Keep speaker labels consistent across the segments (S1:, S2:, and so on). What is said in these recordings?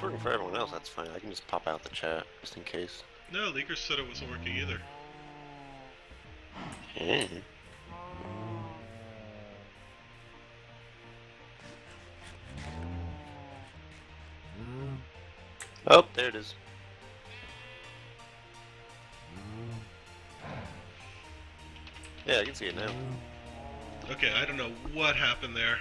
S1: working for everyone else, that's fine. I can just pop out the chat, just in case.
S2: No, Leaker said it wasn't working either.
S1: Mm. Oh, there it is. Yeah, I can see it now.
S2: Okay, I don't know what happened there.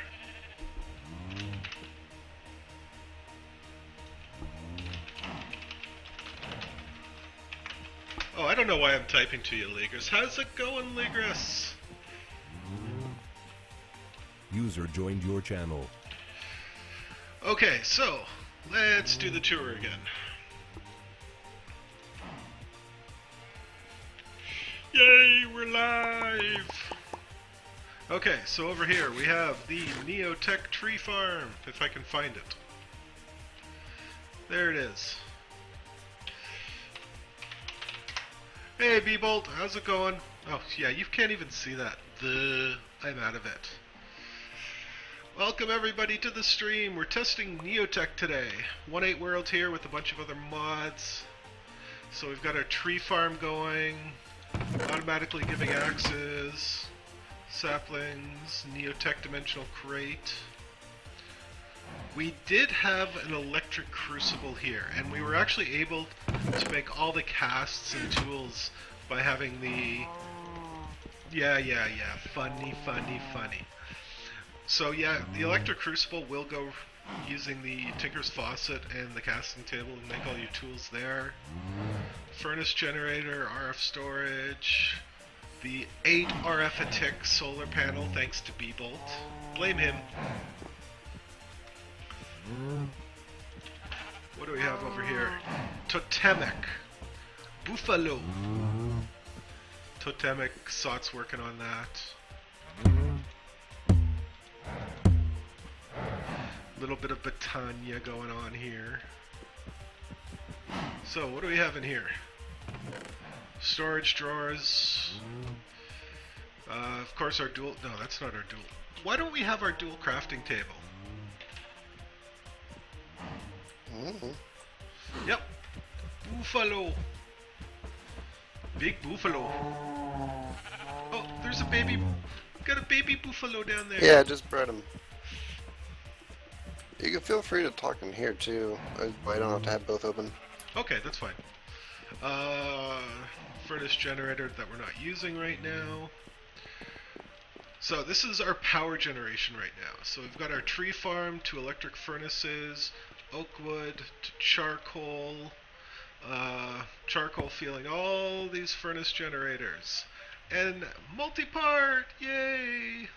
S2: Oh, I don't know why I'm typing to you, Ligris. How's it going, Ligris?
S3: User joined your channel.
S2: Okay, so let's do the tour again. Yay, we're live! Okay, so over here we have the NeoTech tree farm, if I can find it. There it is. Hey, B-Bolt, how's it going? Oh, yeah, you can't even see that. I'm out of it. Welcome everybody to the stream. We're testing NeoTech today. 1.8 World here with a bunch of other mods. So we've got our tree farm going, automatically giving axes, saplings, NeoTech dimensional crate. We did have an electric crucible here, and we were actually able to make all the casts and tools by having the... Yeah, funny. So yeah, the electric crucible will go using the Tinker's Faucet and the casting table and make all your tools there. Furnace generator, RF storage, the 8 RF a tick solar panel thanks to B-Bolt. Blame him. What do we have over here? Totemic. Buffalo. Totemic, Sot's working on that. Little bit of Batania going on here. So, what do we have in here? Storage drawers. Of course our dual... No, that's not our dual... Why don't we have our dual crafting table? Yep. Buffalo. Big buffalo. Oh, there's a baby. Got a baby buffalo down there.
S1: Yeah, I just bred him. You can feel free to talk in here too. I don't have to have both open.
S2: Okay, that's fine. Furnace generator that we're not using right now. So this is our power generation right now. So we've got our tree farm, 2 electric furnaces, oak wood to charcoal, charcoal fueling all these furnace generators, and multi-part, yay!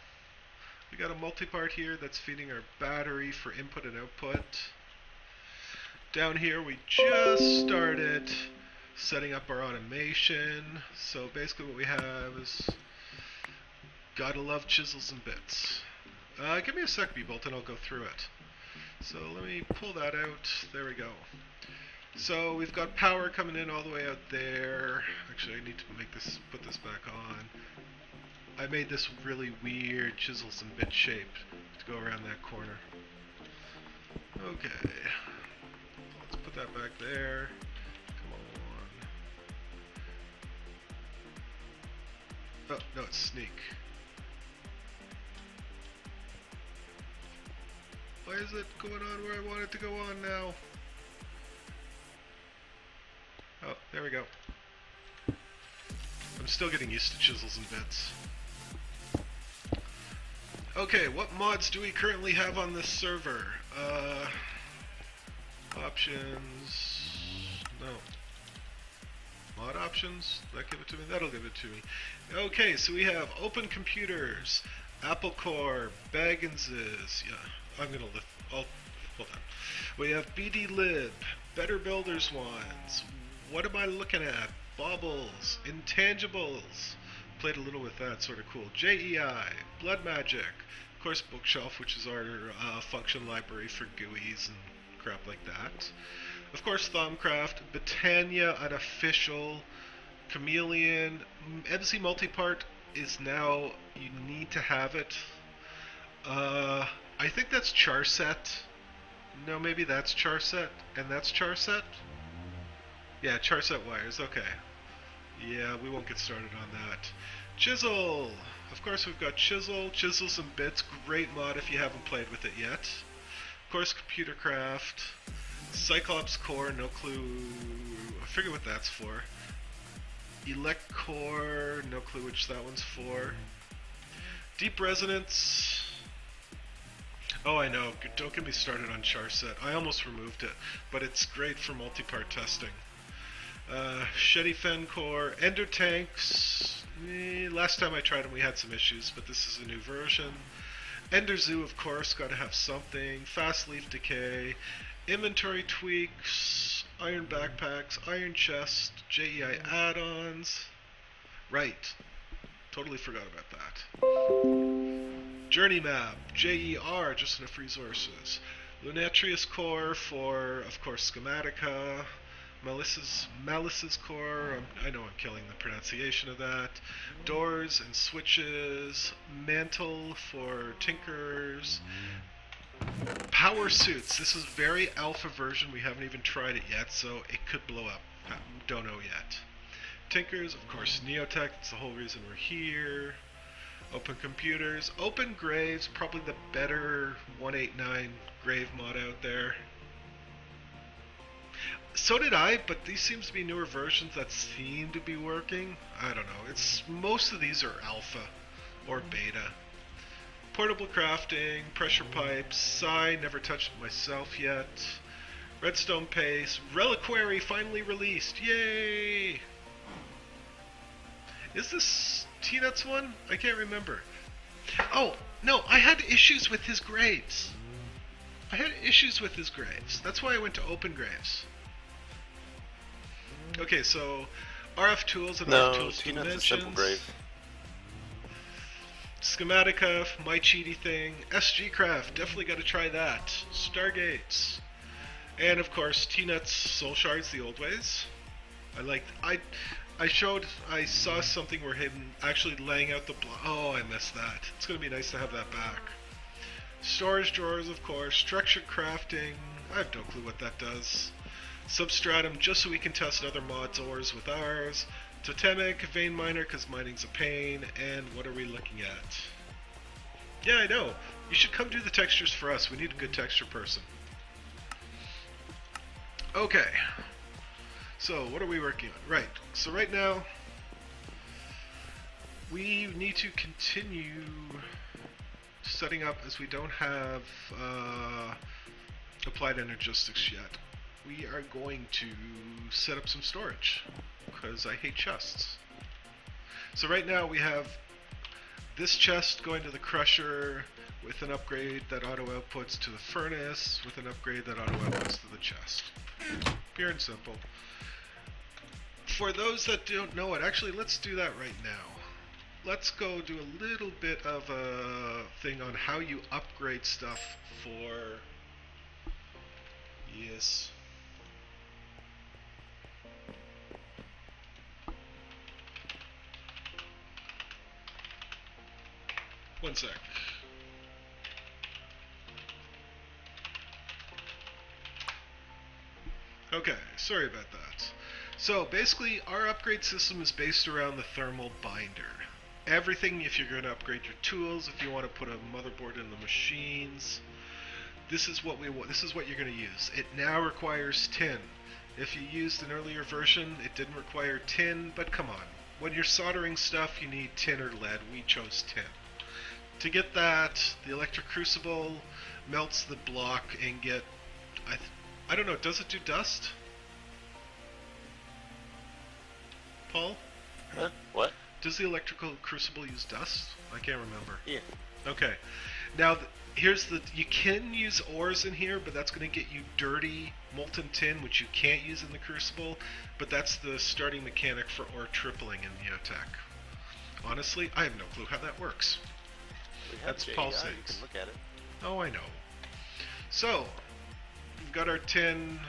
S2: We got a multi-part here that's feeding our battery for input and output. Down here we just started setting up our automation. So basically what we have is, gotta love chisels and bits. Give me a sec, B-Bolt, and I'll go through it. So let me pull that out. There we go. So we've got power coming in all the way out there. Actually, I need to put this back on. I made this really weird chisels and bit shape to go around that corner. Okay. Let's put that back there. Come on. Oh, no, it's sneak. Why is it going on where I want it to go on now? Oh, there we go. I'm still getting used to chisels and bits. Okay, what mods do we currently have on this server? Options... No. Mod options? Did that give it to me? That'll give it to me. Okay, so we have Open Computers, Apple Core, Bagginses, yeah. I'm gonna lift. Oh, hold on. We have BD Lib, Better Builders ones. What am I looking at? Baubles, Intangibles. Played a little with that, sort of cool. JEI, Blood Magic, of course Bookshelf, which is our function library for GUIs and crap like that. Of course Thumbcraft, Batania Unofficial, Chameleon, MC Multipart is now, you need to have it. I think that's Charset, No, maybe that's char set, and that's char set? Yeah, char set wires, okay. Yeah, we won't get started on that. Chisel! Of course we've got Chisel, Chisels and Bits, great mod if you haven't played with it yet. Of course Computer Craft, Cyclops Core, no clue, I forget what that's for. Elect Core, no clue which that one's for. Deep Resonance. Oh, I know, don't get me started on char set. I almost removed it, but it's great for multi-part testing. Shetty Fen Core, Ender Tanks. Last time I tried them we had some issues, but this is a new version. Ender Zoo, of course, gotta have something. Fast Leaf Decay. Inventory Tweaks. Iron Backpacks. Iron Chest. JEI Add-ons. Right. Totally forgot about that. Journey Map. JER, just enough resources. Lunatrius Core for, of course, Schematica. Malice's Core, I know I'm killing the pronunciation of that. Doors and switches. Mantle for Tinkers. Power Suits. This is very alpha version. We haven't even tried it yet, so it could blow up. Don't know yet. Tinkers, of course, NeoTech. That's the whole reason we're here. Open Computers. Open Graves, probably the better 189 grave mod out there. So did I, but these seems to be newer versions that seem to be working. I don't know. Most of these are alpha or beta. Portable crafting, pressure pipes, Psi, never touched it myself yet. Redstone paste, Reliquary finally released. Yay! Is this T-Nuts one? I can't remember. Oh, no, I had issues with his graves. That's why I went to Open Graves. Okay, so RF Tools and RF Tools
S1: T-Nuts a simple grave.
S2: Schematica, my cheaty thing. SG Craft, definitely got to try that. Stargates. And of course, T-Nuts Soul Shards the old ways. I saw something where him actually laying out the block. Oh, I missed that. It's going to be nice to have that back. Storage drawers, of course. Structured crafting. I have no clue what that does. Substratum, just so we can test other mods' ores with ours. Totemic, Vein Miner, because mining's a pain. And what are we looking at? Yeah, I know. You should come do the textures for us. We need a good texture person. Okay. So, what are we working on? Right. So right now, we need to continue setting up, as we don't have applied energistics yet. We are going to set up some storage, because I hate chests. So right now we have this chest going to the crusher with an upgrade that auto outputs to the furnace with an upgrade that auto outputs to the chest. Pure and simple. For those that don't know it, actually let's do that right now. Let's go do a little bit of a thing on how you upgrade stuff for... Yes. One sec. Okay, sorry about that. So basically our upgrade system is based around the thermal binder. Everything, if you're going to upgrade your tools, if you want to put a motherboard in the machines, this is what you're going to use. It now requires tin. If you used an earlier version, it didn't require tin, but come on. When you're soldering stuff, you need tin or lead. We chose tin. To get that, the electric crucible melts the block and get, I don't know, does it do dust? Paul?
S1: Huh? What?
S2: Does the electrical crucible use dust? I can't remember.
S1: Yeah.
S2: Okay. Now, you can use ores in here, but that's going to get you dirty molten tin, which you can't use in the crucible, but that's the starting mechanic for ore tripling in NeoTech. Honestly, I have no clue how that works. That's Paul saying.
S1: You can look at it.
S2: Oh, I know. So, we've got our tin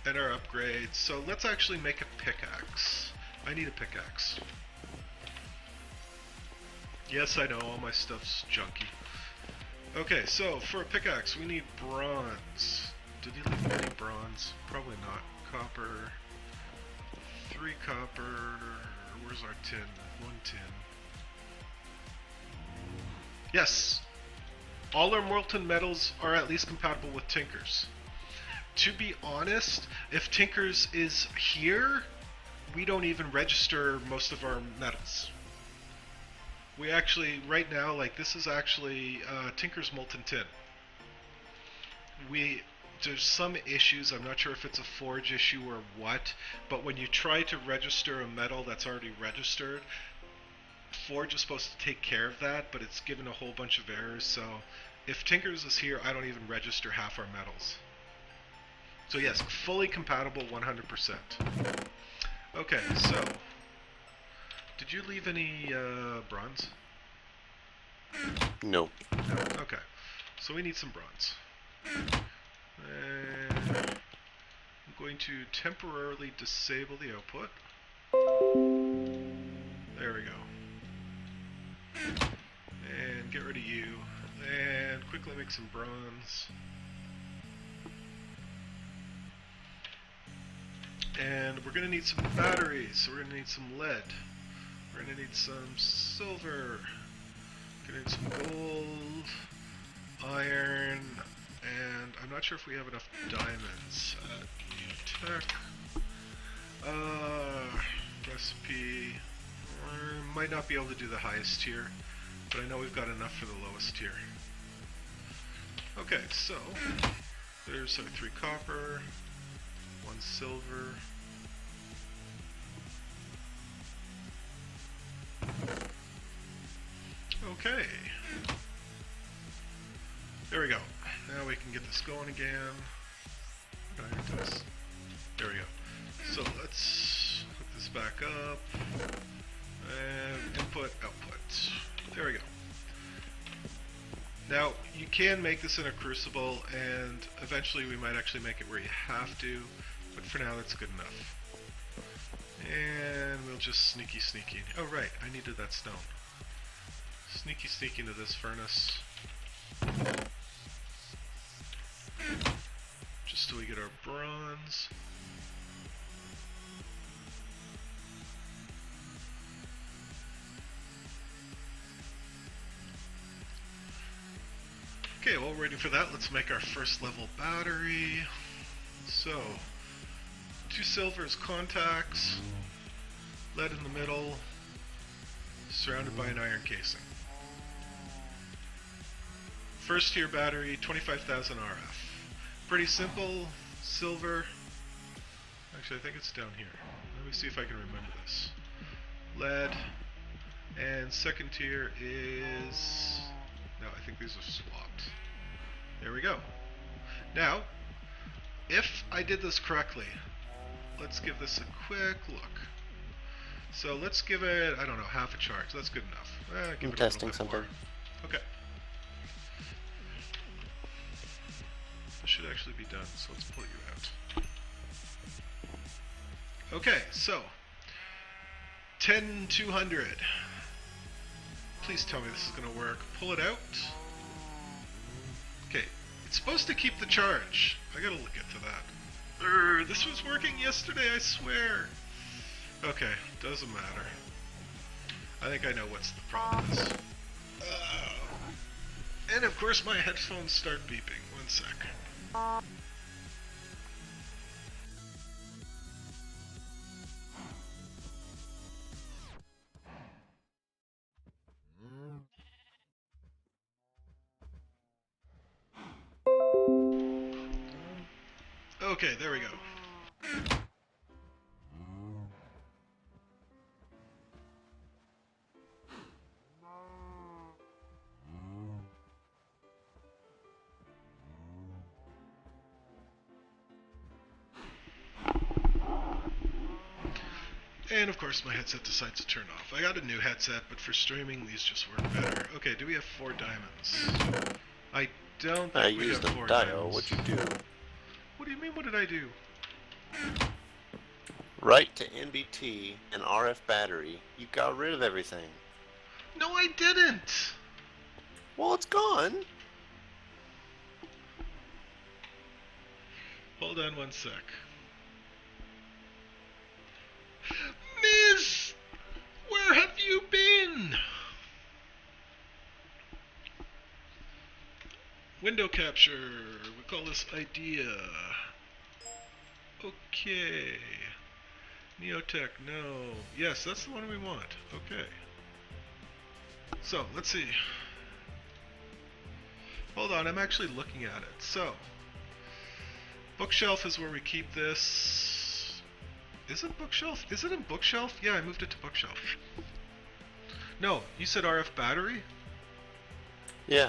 S2: and our upgrades, so let's actually make a pickaxe. I need a pickaxe. Yes, I know, all my stuff's junky. Okay, so for a pickaxe, we need bronze. Did he leave any bronze? Probably not. Copper. 3 copper. Where's our tin? 1 tin. Yes! All our molten metals are at least compatible with Tinker's. To be honest, if Tinker's is here, we don't even register most of our metals. We actually, right now, like this is actually Tinker's Molten Tin. There's some issues, I'm not sure if it's a forge issue or what, but when you try to register a metal that's already registered, Forge is supposed to take care of that, but it's given a whole bunch of errors, so if Tinker's is here, I don't even register half our metals. So yes, fully compatible 100%. Okay, so did you leave any bronze?
S1: No.
S2: No. Okay, so we need some bronze. And I'm going to temporarily disable the output. There we go. And get rid of you. And quickly make some bronze. And we're going to need some batteries. So we're going to need some lead. We're going to need some silver. We're going to need some gold, iron, and I'm not sure if we have enough diamonds at NeoTech. Recipe. Might not be able to do the highest tier, but I know we've got enough for the lowest tier. Okay, so there's our 3 copper, 1 silver. Okay. There we go. Now we can get this going again. There we go. So let's hook this back up. And input, output. There we go. Now, you can make this in a crucible, and eventually we might actually make it where you have to, but for now that's good enough. And we'll just sneaky. Oh right, I needed that stone. Sneaky into this furnace. Just till we get our bronze. Okay, while we're waiting for that, let's make our first level battery. So, 2 silver as contacts, lead in the middle, surrounded by an iron casing. First tier battery, 25,000 RF. Pretty simple, silver. Actually, I think it's down here. Let me see if I can remember this. Lead, and second tier is... No, I think these are swapped. There we go. Now, if I did this correctly, let's give this a quick look. So let's give it, I don't know, half a charge. That's good enough. Give
S1: I'm
S2: it
S1: testing
S2: a little bit
S1: something.
S2: more. Okay. This should actually be done, so let's pull you out. Okay, so 10,200. Please tell me this is going to work. Pull it out. Okay, it's supposed to keep the charge. I gotta look into that. This was working yesterday, I swear. Okay, doesn't matter. I think I know what's the problem is. And of course my headphones start beeping. 1 sec. Okay, there we go. And of course my headset decides to turn off. I got a new headset, but for streaming these just work better. Okay, do we have 4 diamonds? I don't think
S1: I
S2: we
S1: used
S2: have
S1: them
S2: 4
S1: dio.
S2: diamonds.
S1: What'd you do?
S2: What do you mean, what did I do?
S1: Right to NBT and RF battery. You got rid of everything.
S2: No, I didn't!
S1: Well, it's gone.
S2: Hold on one sec. Miss! Where have you been? Window capture. We call this idea. Okay. NeoTech, no. Yes, that's the one we want. Okay. So, let's see. Hold on, I'm actually looking at it. So, bookshelf is where we keep this. Is it bookshelf? Is it in bookshelf? Yeah, I moved it to bookshelf. No, you said RF battery?
S1: Yeah.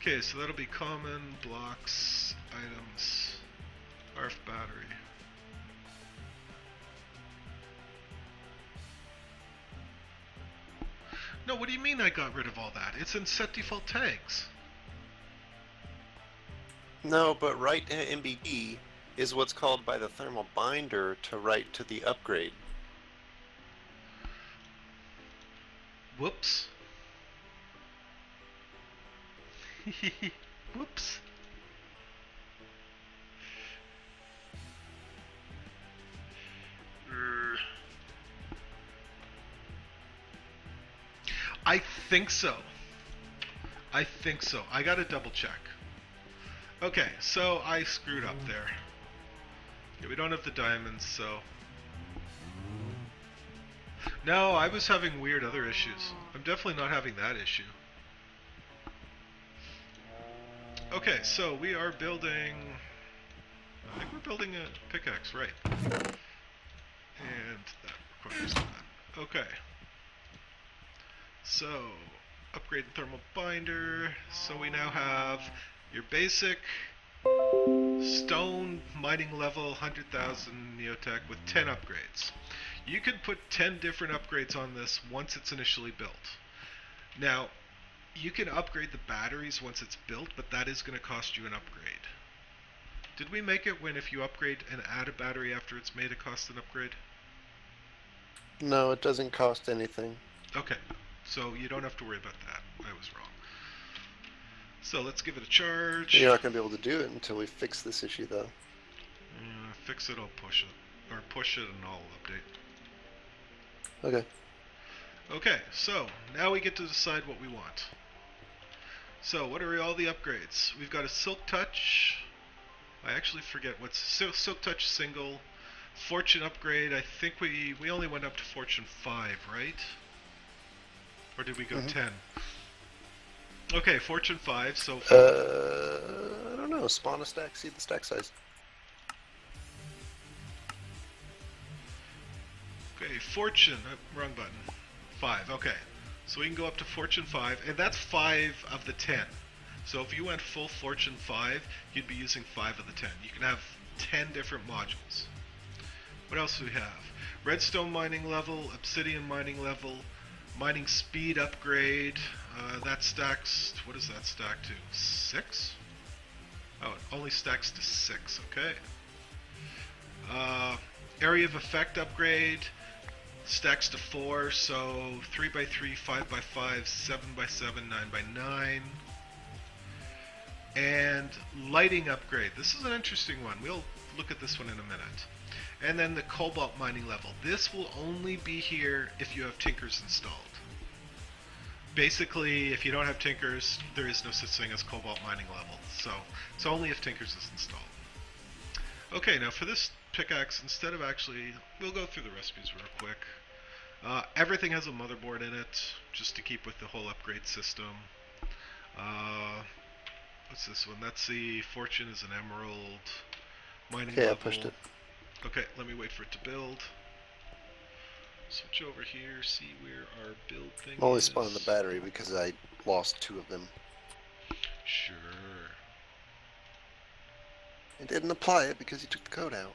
S2: Okay, so that'll be common, blocks, items, RF battery. No, what do you mean I got rid of all that? It's in set default tags.
S1: No, but write MBD is what's called by the thermal binder to write to the upgrade.
S2: Whoops. Whoops. I think so. I gotta double check. Okay, so I screwed up there. Yeah, we don't have the diamonds, so... No, I was having weird other issues. I'm definitely not having that issue. Okay, so we are building... I think we're building a pickaxe, right. And that requires that. Okay. So, upgrade the thermal binder. So we now have your basic stone mining level 100,000 NeoTech with 10 upgrades. You can put 10 different upgrades on this once it's initially built. Now, you can upgrade the batteries once it's built, but that is going to cost you an upgrade. Did we make it when if you upgrade and add a battery after it's made, it costs an upgrade?
S1: No, it doesn't cost anything.
S2: Okay, so you don't have to worry about that. I was wrong. So let's give it a charge.
S1: You're not going to be able to do it until we fix this issue, though.
S2: Fix it, I'll push it. Or push it and I'll update.
S1: Okay.
S2: Okay, so now we get to decide what we want. So what are all the upgrades? We've got a Silk Touch. I actually forget what's Silk Touch single. Fortune upgrade, I think we only went up to Fortune 5, right? Or did we go 10? Okay, Fortune 5, so...
S1: I don't know. Spawn a stack, see the stack size.
S2: Okay, Fortune, wrong button. 5, okay. So we can go up to Fortune 5, and that's 5 of the 10. So if you went full Fortune 5, you'd be using 5 of the 10. You can have 10 different modules. What else do we have? Redstone mining level, obsidian mining level, mining speed upgrade. That stacks, what does that stack to? 6? Oh, it only stacks to 6, okay. Area of effect upgrade stacks to 4, so 3x3, 5x5, 7x7, 9x9. And lighting upgrade. This is an interesting one. We'll look at this one in a minute. And then the cobalt mining level. This will only be here if you have tinkers installed. Basically, if you don't have tinkers, there is no such thing as cobalt mining level. So it's only if tinkers is installed. Okay, now for this pickaxe, instead of actually, we'll go through the recipes real quick. Everything has a motherboard in it, just to keep with the whole upgrade system. What's this one? That's the Fortune is an emerald. Mining level.
S1: I pushed it.
S2: Okay, let me wait for it to build. Switch over here, see where our build thing
S1: I'm only
S2: is.
S1: spawning the battery because I lost 2 of them.
S2: Sure.
S1: I didn't apply it because you took the code out.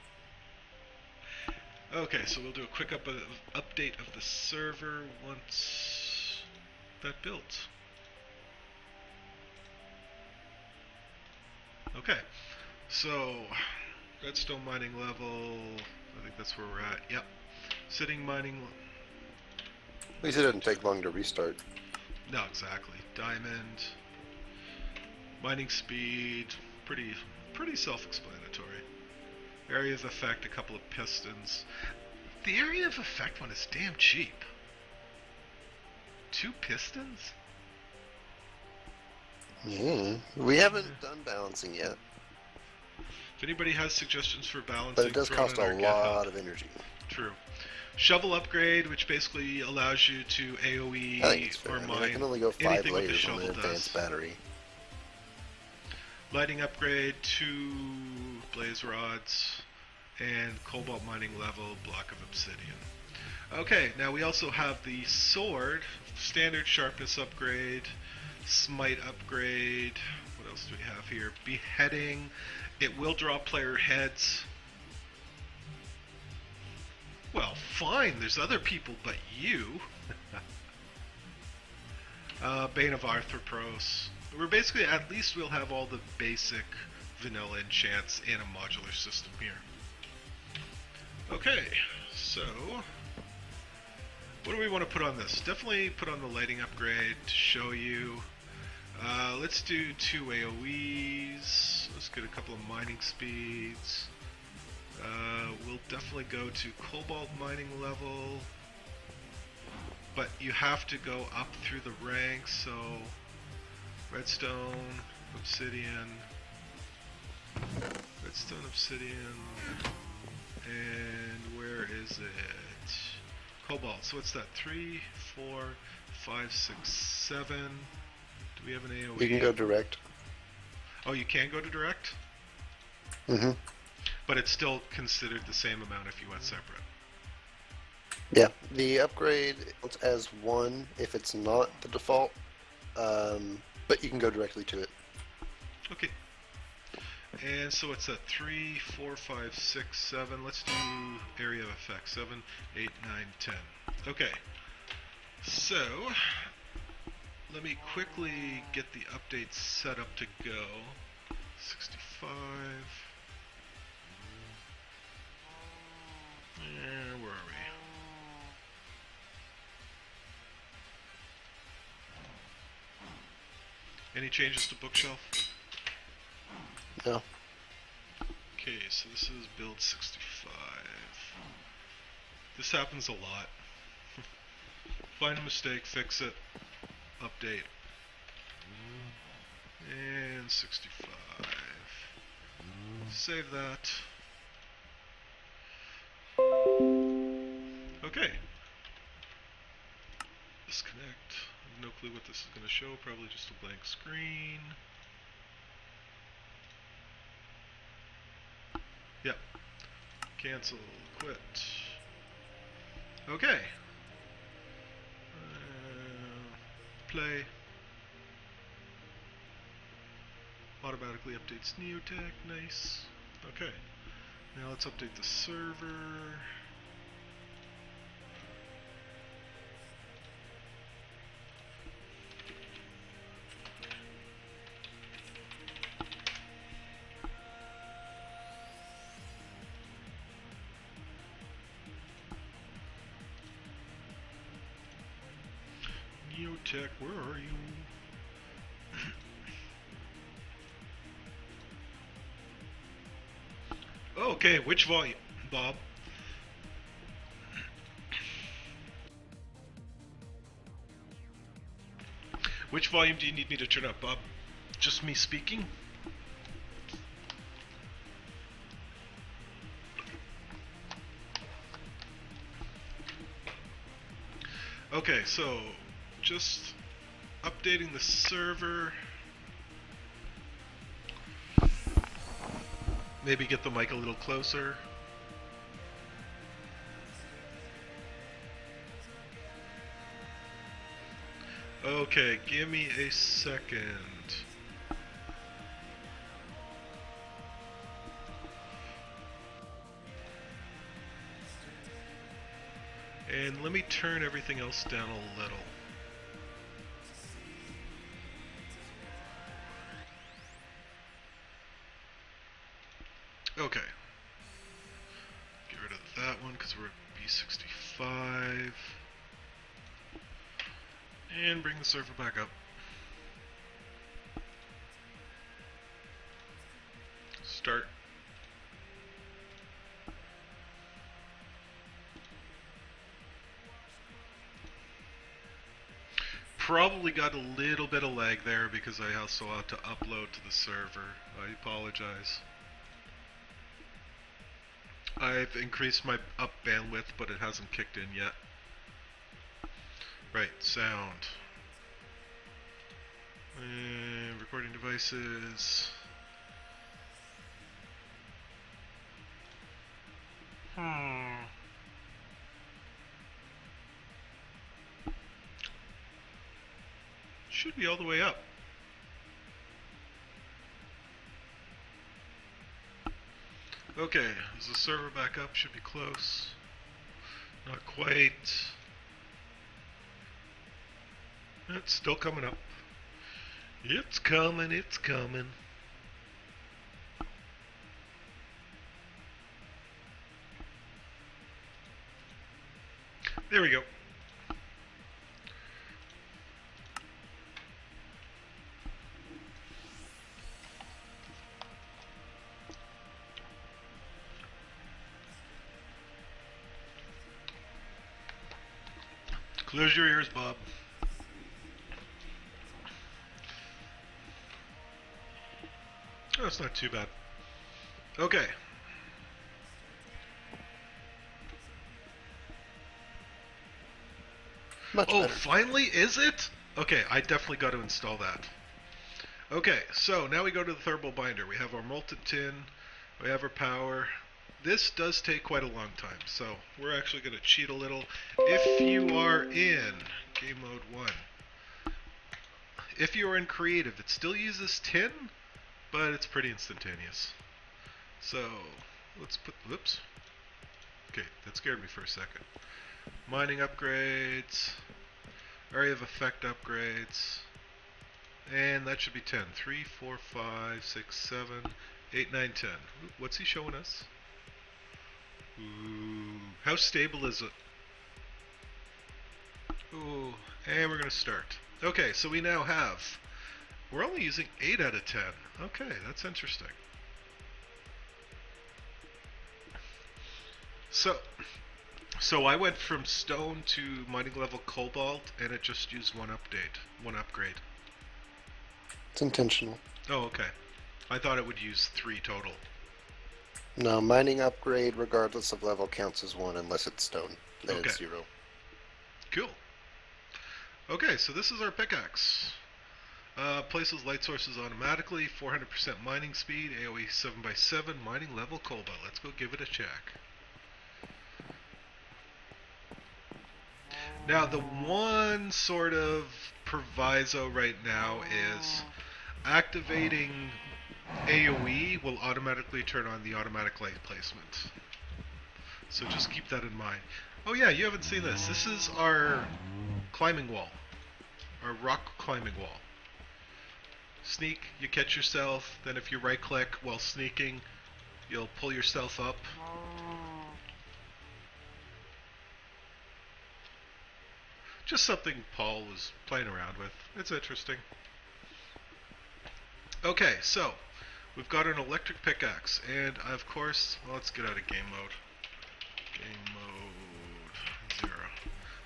S2: Okay, so we'll do a quick update of the server once that builds. Okay, so redstone mining level, I think that's where we're at. Yep. Sitting mining.
S1: At least it didn't take long to restart.
S2: No, exactly. Diamond. Mining speed. Pretty self-explanatory. Area of effect, a couple of pistons. The area of effect one is damn cheap. 2 pistons?
S1: We haven't done balancing yet,
S2: If anybody has suggestions for balancing,
S1: but it does
S2: throw
S1: cost
S2: in
S1: a
S2: our
S1: lot
S2: GitHub.
S1: of energy.
S2: True. Shovel upgrade, which basically allows you to AoE
S1: I think it's fair.
S2: or
S1: I mean,
S2: mine
S1: I can only go 5
S2: anything with the
S1: layers on
S2: shovel
S1: an advanced
S2: does.
S1: battery.
S2: Lighting upgrade, 2 blaze rods, and cobalt mining level, block of obsidian. Okay, now we also have the sword, standard sharpness upgrade, smite upgrade. What else do we have here? Beheading. It will draw player heads. Well, fine, there's other people but you. Bane of Arthropros. We're basically, at least we'll have all the basic vanilla enchants in a modular system here. Okay, so what do we want to put on this? Definitely put on the lighting upgrade to show you. Let's do 2 AoEs. Let's get a couple of mining speeds. We'll definitely go to cobalt mining level, but you have to go up through the ranks, so redstone, obsidian, and where is it? Cobalt. So what's that? 3, 4, 5, 6, 7. Do we have an AoE?
S1: You can go direct.
S2: Oh, you can go to direct?
S1: Mm-hmm.
S2: But it's still considered the same amount if you went separate.
S1: Yeah, the upgrade counts as 1 if it's not the default, but you can go directly to it.
S2: Okay. And so it's at 3, 4, 5, 6, 7. Let's do area of effect. 7, 8, 9, 10. Okay. So, let me quickly get the update set up to go. 65. Where are we? Any changes to bookshelf?
S1: No.
S2: Okay, so this is build 65. This happens a lot. Find a mistake, fix it, update. And 65. Save that. Okay. Disconnect. I have no clue what this is going to show. Probably just a blank screen. Yep. Cancel. Quit. Okay. Play. Automatically updates NeoTech. Nice. Okay. Now let's update the server. NeoTech, where are you? Okay, which volume, Bob? Which volume do you need me to turn up, Bob? Just me speaking? Okay, so just updating the server. Maybe get the mic a little closer. Okay, give me a second. And let me turn everything else down a little. Okay. Get rid of that one because we're at B65. And bring the server back up. Start. probably got a little bit of lag there because I also had to upload to the server. I apologize. I've increased my up bandwidth, but it hasn't kicked in yet. Right, sound. Recording devices. Should be all the way up. Okay, is the server back up? Should be close. Not quite. It's still coming up. It's coming, it's coming. There we go. Close your ears, Bob. Oh, it's not too bad. Okay.
S1: Much
S2: Oh,
S1: better.
S2: finally, is it? Okay, I definitely got to install that. Okay, so now we go to the thermal binder. We have our molten tin, we have our power. This does take quite a long time, so we're actually going to cheat a little. If you are in game mode 1, if you are in creative, it still uses tin, but it's pretty instantaneous. So let's put, whoops. Okay, that scared me for a second. Mining upgrades, area of effect upgrades, and that should be 10. 3, 4, 5, 6, 7, 8, 9, 10. Ooh, what's he showing us? Ooh, how stable is it? Ooh, and we're gonna start. Okay, so we now have, we're only using 8 out of 10. Okay, that's interesting. So I went from stone to mining level cobalt, and it just used one upgrade.
S1: It's intentional.
S2: Oh, okay. I thought it would use 3 total.
S1: No, mining upgrade, regardless of level, counts as 1 unless it's stone. Then
S2: Okay.
S1: it's 0.
S2: Cool. Okay, so this is our pickaxe. Places light sources automatically, 400% mining speed, AoE 7x7, mining level cobalt. Let's go give it a check. Now, the one sort of proviso right now is activating AoE will automatically turn on the automatic light placement. So just keep that in mind. Oh yeah, you haven't seen this. This is our climbing wall. Our rock climbing wall. Sneak, you catch yourself, then if you right click while sneaking, you'll pull yourself up. Just something Paul was playing around with. It's interesting. Okay, so we've got an electric pickaxe, and of course, well, let's get out of game mode. Game mode 0.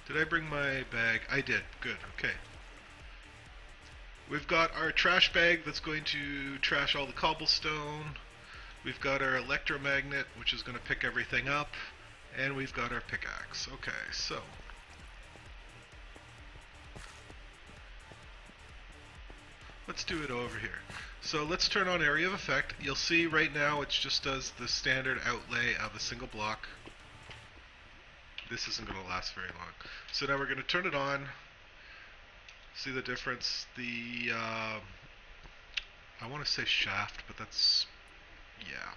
S2: Did I bring my bag? I did. Good. Okay. We've got our trash bag that's going to trash all the cobblestone. We've got our electromagnet, which is going to pick everything up. And we've got our pickaxe. Okay, so let's do it over here. So let's turn on area of effect. You'll see right now it just does the standard outlay of a single block. This isn't going to last very long. So now we're going to turn it on. See the difference? The, I want to say shaft, but that's, yeah.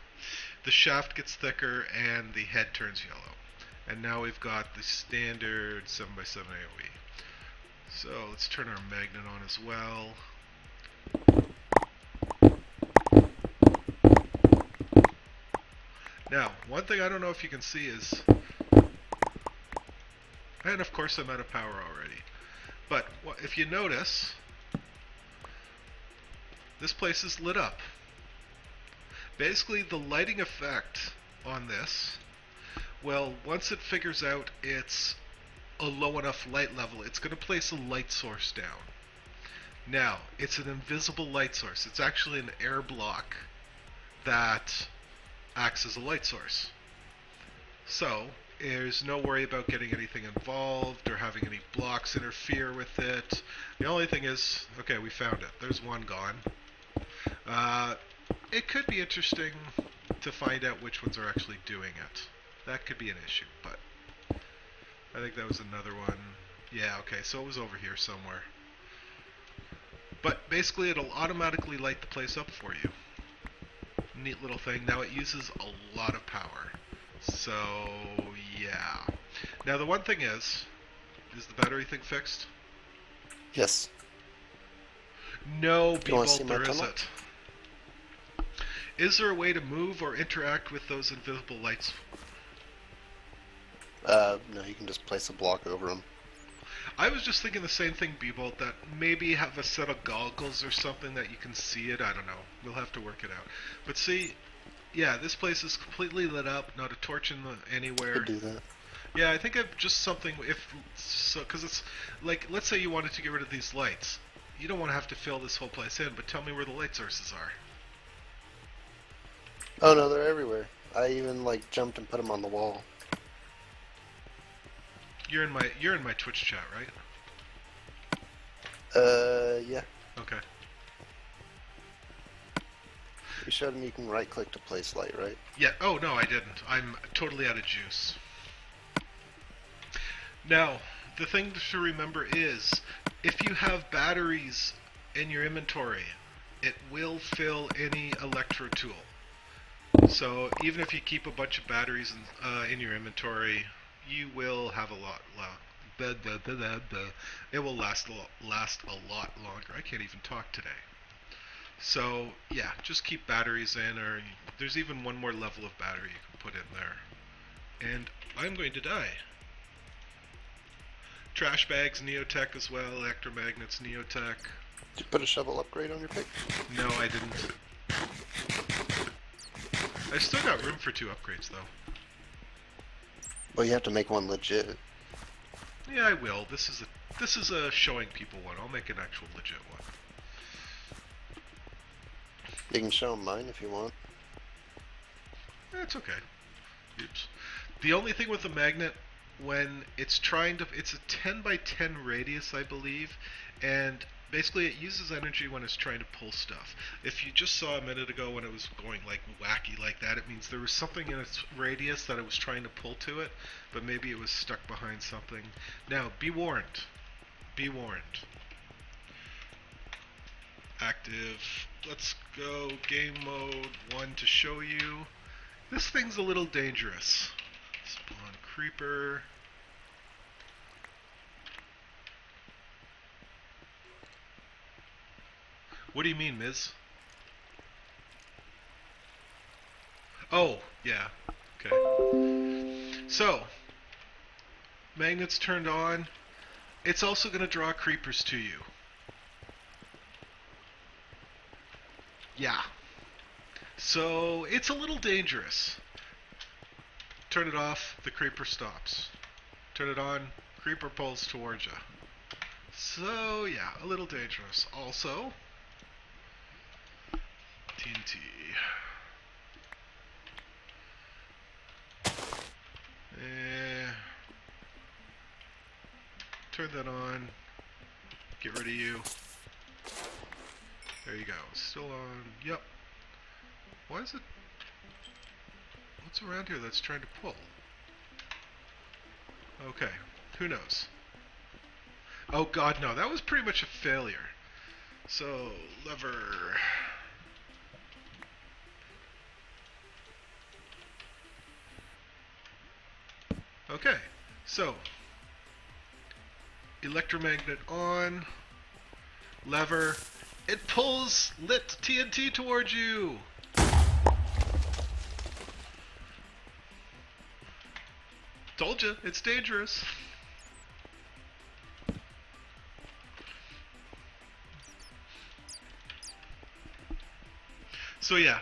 S2: The shaft gets thicker and the head turns yellow. And now we've got the standard 7x7 AoE. So let's turn our magnet on as well. Now, one thing I don't know if you can see is, and of course I'm out of power already, but if you notice, this place is lit up. Basically, the lighting effect on this, well, once it figures out its a low enough light level, it's going to place a light source down. Now, it's an invisible light source. It's actually an air block that acts as a light source. So, there's no worry about getting anything involved or having any blocks interfere with it. The only thing is, okay, we found it. There's one gone. It could be interesting to find out which ones are actually doing it. That could be an issue, but I think that was another one. Yeah, okay, so it was over here somewhere. But basically it'll automatically light the place up for you. Neat little thing. Now it uses a lot of power. So, yeah. Now the one thing is the battery thing fixed?
S1: Yes.
S2: No,
S1: You wanna see
S2: Beebolt,
S1: my
S2: there
S1: tunnel?
S2: isn't. Is there a way to move or interact with those invisible lights?
S1: No, you can just place a block over them.
S2: I was just thinking the same thing, Beebolt, that maybe have a set of goggles or something that you can see it. I don't know. We'll have to work it out. But see, yeah, this place is completely lit up, not a torch anywhere.
S1: Could do that.
S2: Yeah, I think I've just something, because it's, like, let's say you wanted to get rid of these lights. You don't want to have to fill this whole place in, but tell me where the light sources are.
S1: Oh no, they're everywhere. I even like jumped and put them on the wall.
S2: You're in my Twitch chat, right?
S1: Yeah.
S2: Okay.
S1: You showed him you can right click to place light, right?
S2: Yeah, oh no, I didn't. I'm totally out of juice. Now, the thing to remember is, if you have batteries in your inventory, it will fill any electro tool. So even if you keep a bunch of batteries in your inventory, you will have a lot. It will last a lot longer. I can't even talk today. So yeah, just keep batteries in, or there's even one more level of battery you can put in there. And I'm going to die. Trash bags, NeoTech as well. Electromagnets, NeoTech.
S1: Did you put a shovel upgrade on your pick?
S2: No, I didn't. I still got room for 2 upgrades though.
S1: Well, you have to make one legit.
S2: Yeah, I will. This is a showing people one. I'll make an actual legit one.
S1: You can show them mine if you want.
S2: That's okay. Oops. The only thing with the magnet, when it's it's a 10 by 10 radius, I believe, and basically it uses energy when it's trying to pull stuff. If you just saw a minute ago when it was going like wacky like that, it means there was something in its radius that it was trying to pull to it, but maybe it was stuck behind something. Now, be warned. Be warned. Active. Let's go game mode 1 to show you. This thing's a little dangerous. Spawn creeper. What do you mean, Miz? Oh, yeah. Okay. So, magnets turned on. It's also going to draw creepers to you. Yeah. So, it's a little dangerous. Turn it off, the creeper stops. Turn it on, creeper pulls towards you. So, yeah, a little dangerous. Also, TNT. Turn that on. Get rid of you. There you go. Still on. Yep. Why is it... What's around here that's trying to pull? Okay. Who knows? Oh god, no. That was pretty much a failure. So, lever... Okay, so electromagnet on, lever, it pulls lit TNT towards you. Told you, it's dangerous. So yeah,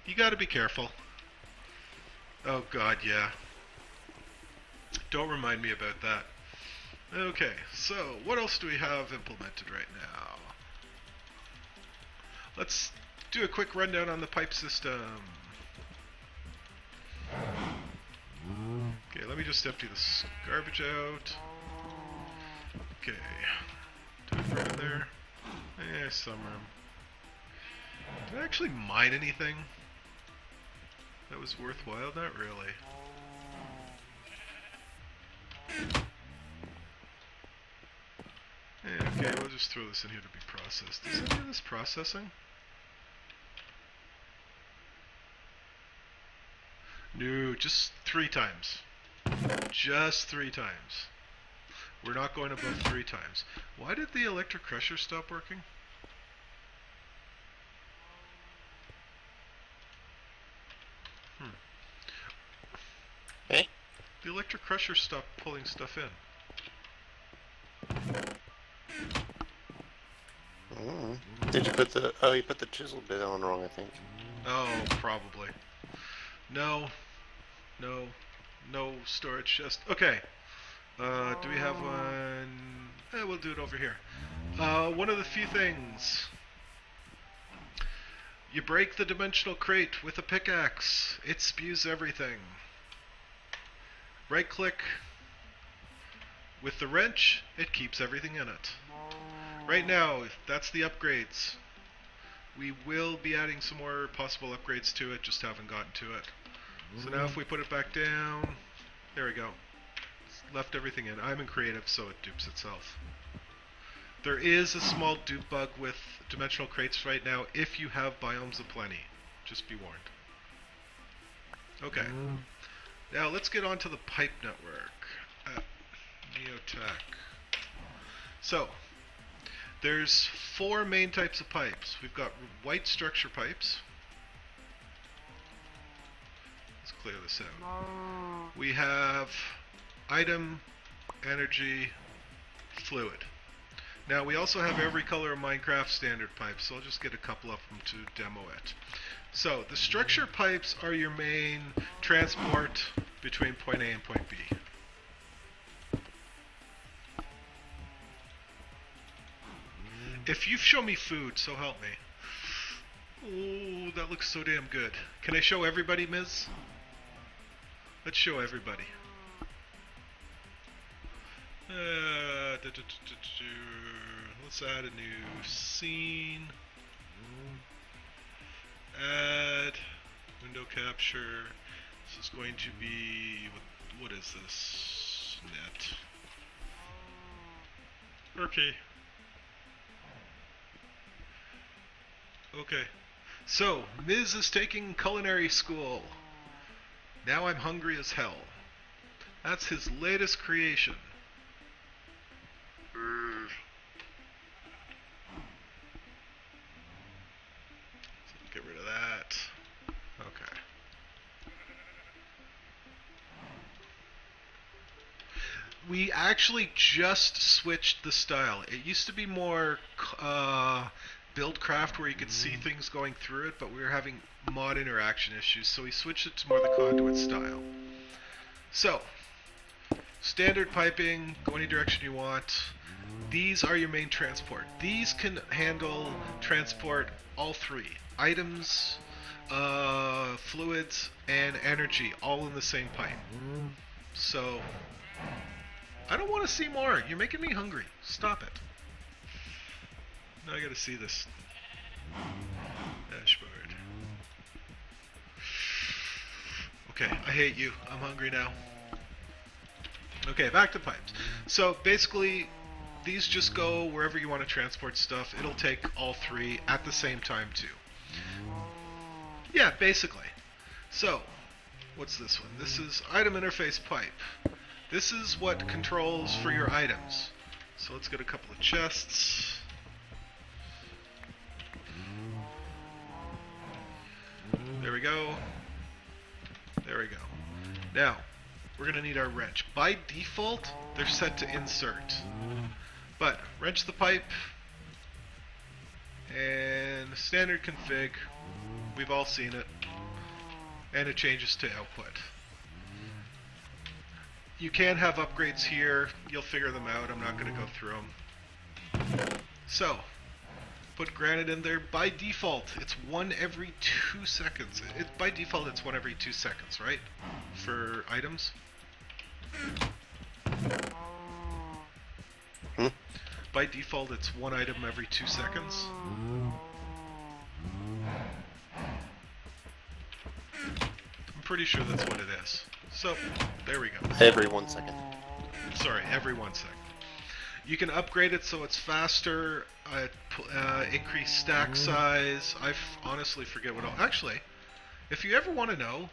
S2: you gotta be careful. Oh god, yeah. Don't remind me about that. Okay, so what else do we have implemented right now? Let's do a quick rundown on the pipe system. Okay, let me just empty this garbage out. Okay, do it right in there. Some room. Did I actually mine anything that was worthwhile? Not really. Okay, we'll just throw this in here to be processed. Is any of this processing? No, just 3 times. Just 3 times. We're not going above 3 times. Why did the electric crusher stop working?
S1: Hey?
S2: The electric crusher stopped pulling stuff in.
S1: Did you put the... Oh, you put the chisel bit on wrong, I think.
S2: Oh, probably. No. No. No storage chest. Okay. Do we have one? We'll do it over here. One of the few things. You break the dimensional crate with a pickaxe. It spews everything. Right click. With the wrench, it keeps everything in it. Right now, that's the upgrades. We will be adding some more possible upgrades to it, just haven't gotten to it. So now if we put it back down, there we go. It's left everything in. I'm in creative, so it dupes itself. There is a small dupe bug with dimensional crates right now if you have biomes aplenty. Just be warned. Okay. Now let's get on to the pipe network at NeoTech. So, there's 4 main types of pipes. We've got white structure pipes. Let's clear this out. We have item, energy, fluid. Now we also have every color of Minecraft standard pipes, so I'll just get a couple of them to demo it. So the structure pipes are your main transport between point A and point B. If you show me food, so help me. Oh, that looks so damn good. Can I show everybody, Ms.? Let's show everybody. Let's add a new scene. Add window capture. This is going to be, what is this? Net. Okay. Okay. So, Ms. is taking culinary school. Now I'm hungry as hell. That's his latest creation. So get rid of that. Okay. We actually just switched the style. It used to be more Buildcraft where you could see things going through it, but we were having mod interaction issues, so we switched it to more the conduit style. So, standard piping, go any direction you want. These are your main transport. These can handle transport all 3. Items, fluids, and energy all in the same pipe. So, I don't want to see more. You're making me hungry. Stop it. Now I gotta see this dashboard. Okay, I hate you. I'm hungry now. Okay, back to pipes. So basically, these just go wherever you want to transport stuff. It'll take all 3 at the same time too. Yeah, basically. So, what's this one? This is item interface pipe. This is what controls for your items. So let's get a couple of chests. There we go. There we go. Now, we're going to need our wrench. By default, they're set to insert. But, wrench the pipe, and standard config, we've all seen it, and it changes to output. You can have upgrades here. You'll figure them out. I'm not going to go through them. So, put granite in there. By default, it's 1 every 2 seconds. By default, it's 1 every 2 seconds, right? For items. By default, it's 1 item every 2 seconds. I'm pretty sure that's what it is. So, there we go.
S1: Every 1 second.
S2: Sorry, every 1 second. You can upgrade it so it's faster, increase stack size. I honestly forget what all... Actually, if you ever want to know,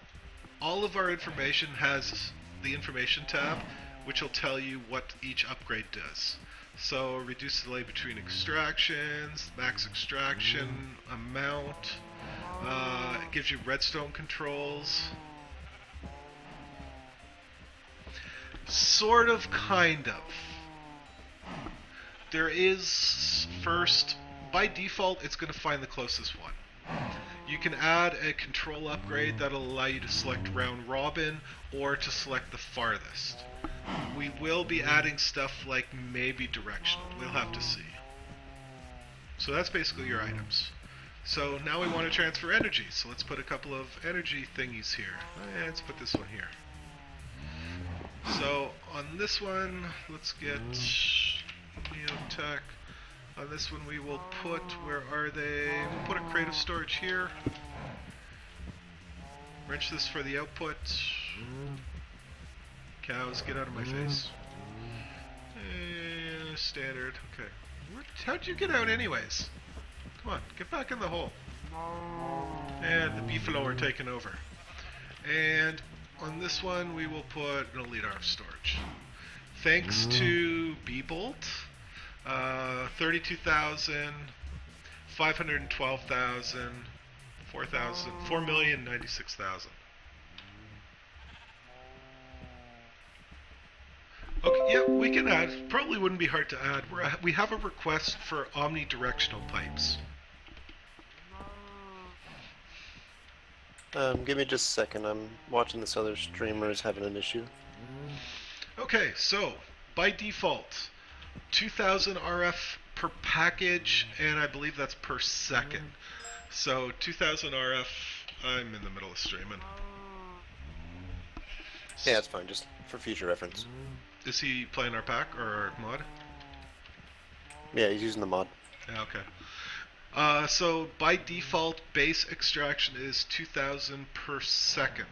S2: all of our information has the information tab, which will tell you what each upgrade does. So, reduce delay between extractions, max extraction, amount, it gives you redstone controls. Sort of, kind of. There is, first, by default, it's going to find the closest one. You can add a control upgrade that'll allow you to select round robin or to select the farthest. We will be adding stuff like maybe directional. We'll have to see. So that's basically your items. So now we want to transfer energy. So let's put a couple of energy thingies here. Let's put this one here. So on this one, let's get NeoTech. On this one we will put, where are they? We'll put a creative storage here. Wrench this for the output. Cows, get out of my face. Standard, okay. How'd you get out anyways? Come on, get back in the hole. And the beefalo are taking over. And on this one we will put an elite arm storage. Thanks to B-Bolt, 32,000, 512,000, 4,000, 4,096,000. Okay, yeah, we can add. Probably wouldn't be hard to add. We have a request for omnidirectional pipes.
S1: Give me just a second. I'm watching this other streamer is having an issue.
S2: Okay, so by default, 2,000 RF per package, and I believe that's per second. So 2,000 RF. I'm in the middle of streaming.
S1: Yeah, it's fine. Just for future reference.
S2: Is he playing our pack or our mod?
S1: Yeah, he's using the mod.
S2: Yeah, okay. So by default, base extraction is 2,000 per second.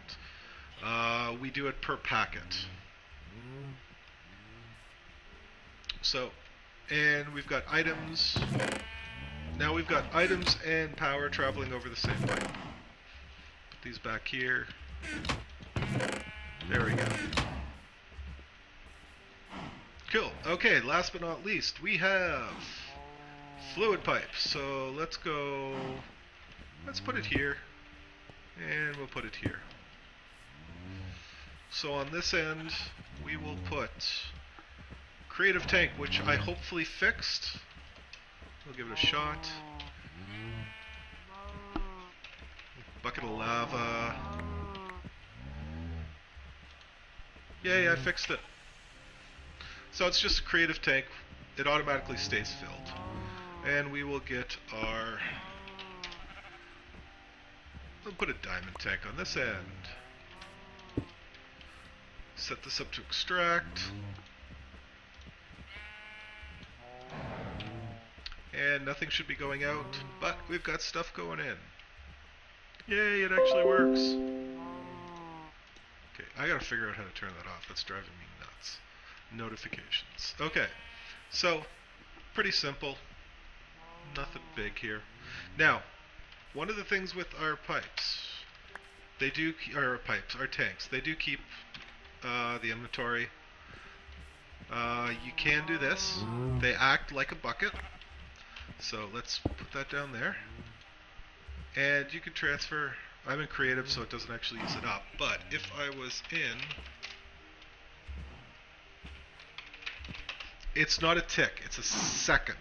S2: We do it per packet. So, and we've got items. Now we've got items and power traveling over the same pipe. Put these back here. There we go. Cool. Okay, last but not least, we have fluid pipes. So let's go, let's put it here, and we'll put it here. So on this end, we will put creative tank, which I hopefully fixed. We'll give it a shot. Bucket of lava. Yay, I fixed it. So it's just a creative tank. It automatically stays filled. And we will get our... We'll put a diamond tank on this end. Set this up to extract. And nothing should be going out, but we've got stuff going in. Yay, it actually works. Okay, I gotta figure out how to turn that off. That's driving me nuts. Notifications. Okay, so pretty simple. Nothing big here. Now, one of the things with our pipes, our tanks, they do keep the inventory. You can do this. They act like a bucket. So let's put that down there. And you can transfer. I'm in creative, so it doesn't actually use it up. But if I was in... It's not a tick, it's a second.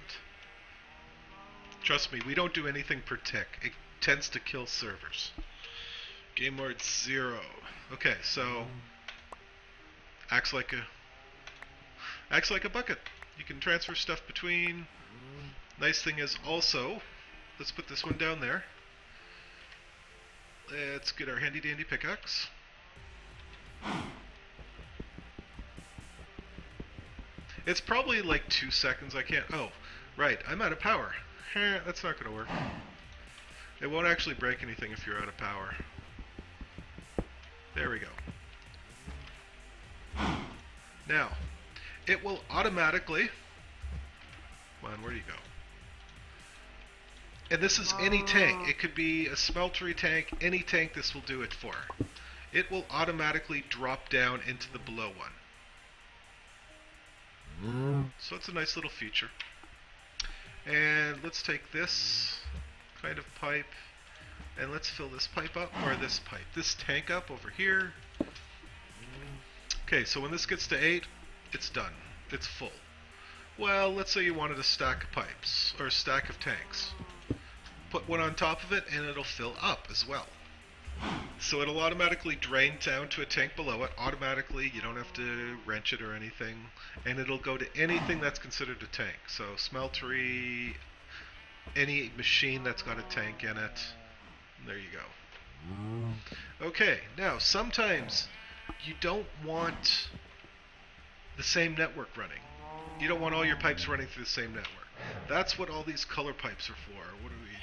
S2: Trust me, we don't do anything per tick. It tends to kill servers. Game mode 0. Okay, so Acts like a bucket. You can transfer stuff between. Nice thing is also, let's put this one down there. Let's get our handy dandy pickaxe. It's probably like 2 seconds. I can't. Oh, right. I'm out of power. That's not going to work. It won't actually break anything if you're out of power. There we go. Now, it will automatically... Come on, where do you go? And this is any tank. It could be a smeltery tank, any tank this will do it for. It will automatically drop down into the below one. So it's a nice little feature. And let's take this kind of pipe and let's fill this pipe up, or this tank up over here. Okay, so when this gets to 8, it's done. It's full. Well, let's say you wanted a stack of pipes, or a stack of tanks. Put one on top of it and it'll fill up as well. So it'll automatically drain down to a tank below it, automatically. You don't have to wrench it or anything. And it'll go to anything that's considered a tank. So smeltery, any machine that's got a tank in it. There you go. Okay, now sometimes you don't want the same network running. You don't want all your pipes running through the same network. That's what all these color pipes are for.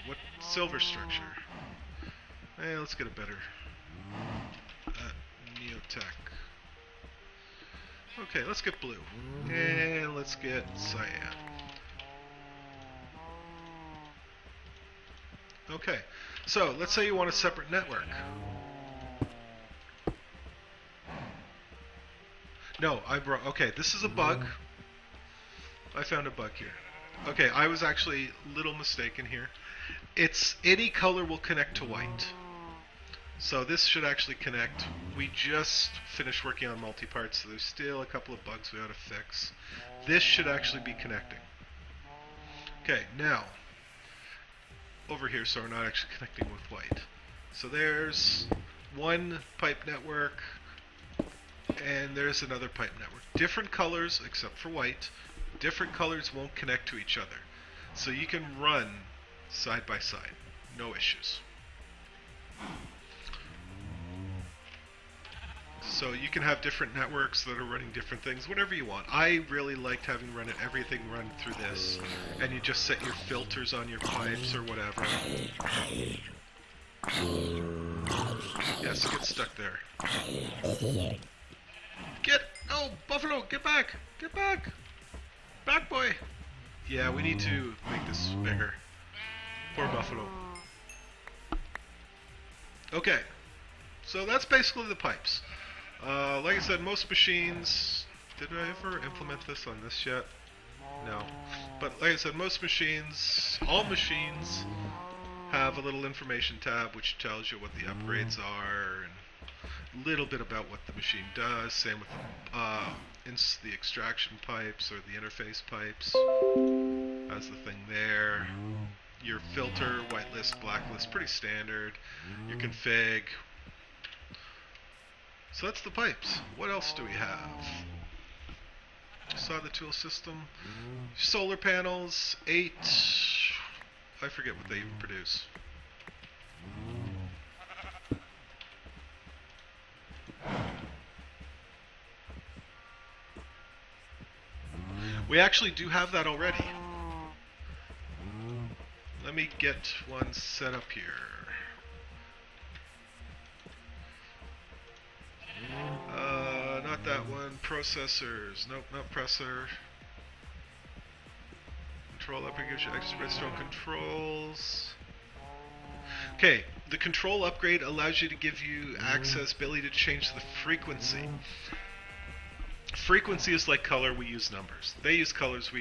S2: What silver structure? Hey, let's get a better NeoTech. Okay, let's get blue. And let's get cyan. Okay, so let's say you want a separate network. No, okay, this is a bug. I found a bug here. Okay, I was actually a little mistaken here. It's any color will connect to white. So this should actually connect. We just finished working on multi-parts, so there's still a couple of bugs we ought to fix. This should actually be connecting. Okay, now, over here, so we're not actually connecting with white. So there's one pipe network, and there's another pipe network. Different colors, except for white. Different colors won't connect to each other. So you can run side by side. No issues. So you can have different networks that are running different things, whatever you want. I really liked having everything run through this, and you just set your filters on your pipes or whatever. Yes, get stuck there. Oh, Buffalo, get back! Get back! Back, boy! Yeah, we need to make this bigger. Poor Buffalo. Okay, so that's basically the pipes. Like I said, most machines... Did I ever implement this on this yet? No. But like I said, most machines, all machines, have a little information tab which tells you what the upgrades are and a little bit about what the machine does. Same with the extraction pipes or the interface pipes. That's the thing there. Your filter, whitelist, blacklist, pretty standard. Your config. So that's the pipes. What else do we have? Saw the tool system. Solar panels, 8. I forget what they even produce. We actually do have that already. Let me get one set up here. Not that one. Processors. Nope, not presser. Control upgrade gives you extra redstone controls. Okay, the control upgrade allows you to give you ability to change the frequency. Frequency is like color, we use numbers. They use colors,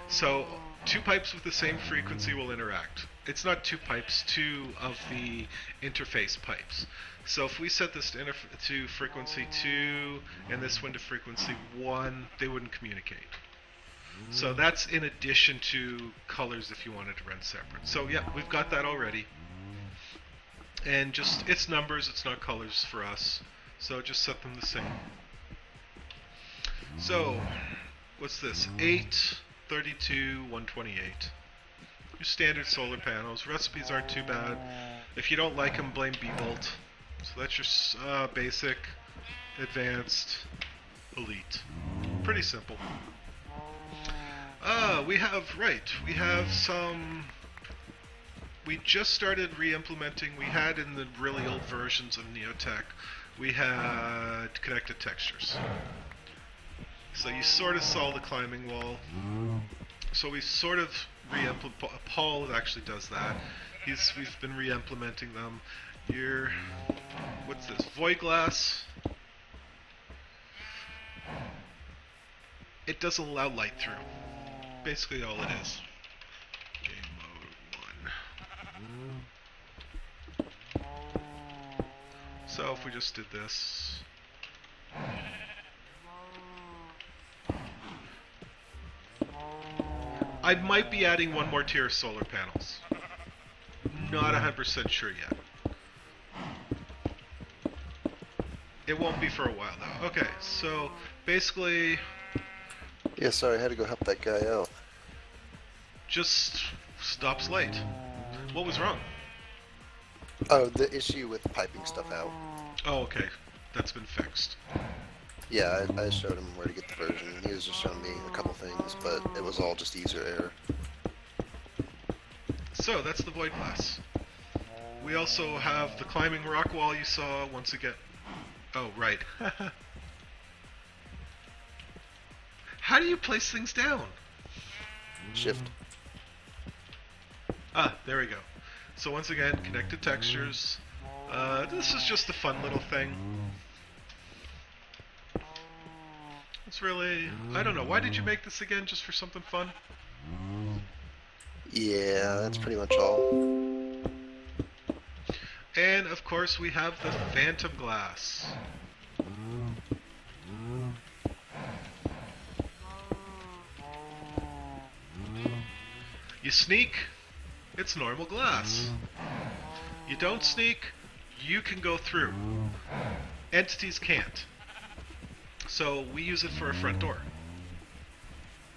S2: so 2 pipes with the same frequency will interact. It's not 2 pipes, 2 of the interface pipes. So if we set this to frequency 2 and this one to frequency 1, they wouldn't communicate. So that's in addition to colors if you wanted to run separate. So yeah, we've got that already. And just, it's numbers, it's not colors for us. So just set them the same. So, what's this? 8, 32, 128. Your standard solar panels. Recipes aren't too bad. If you don't like them, blame B-Bolt. So that's your basic, advanced, elite. Pretty simple. We have some... We just started re-implementing. We had in the really old versions of NeoTech, we had connected textures. So you sort of saw the climbing wall. So we sort of Paul actually does that. We've been re-implementing them. What's this? Void glass. It doesn't allow light through. Basically all it is. Game mode 1. So if we just did this. I might be adding one more tier of solar panels. Not 100% sure yet. It won't be for a while though. Okay, so basically...
S1: Yeah, sorry, I had to go help that guy out.
S2: Just stops light. What was wrong?
S1: Oh, the issue with piping stuff out.
S2: Oh, okay. That's been fixed.
S1: Yeah, I showed him where to get the version. He was just showing me a couple things, but it was all just user error.
S2: So, that's the void glass. We also have the climbing rock wall you saw once again. Oh, right. How do you place things down?
S1: Shift.
S2: Ah, there we go. So once again, connected textures. This is just a fun little thing. It's really... I don't know. Why did you make this again? Just for something fun?
S1: Yeah, that's pretty much all.
S2: And, of course, we have the phantom glass. You sneak, it's normal glass. You don't sneak, you can go through. Entities can't. So we use it for a front door.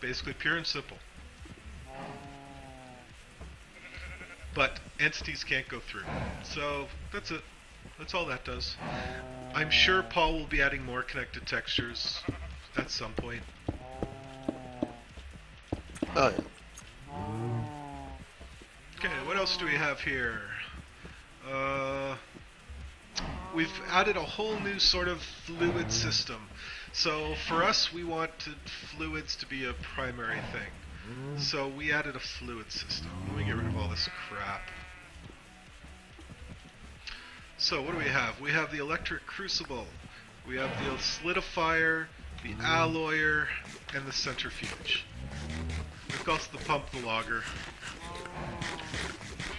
S2: Basically pure and simple. But entities can't go through. So that's it. That's all that does. I'm sure Paul will be adding more connected textures at some point.
S1: Oh, yeah.
S2: Okay, what else do we have here? We've added a whole new sort of fluid system. So for us, we wanted fluids to be a primary thing. So we added a fluid system. Let me get rid of all this crap. So what do we have? We have the electric crucible. We have the solidifier, the alloyer, and the centrifuge. We've got the pump, the logger.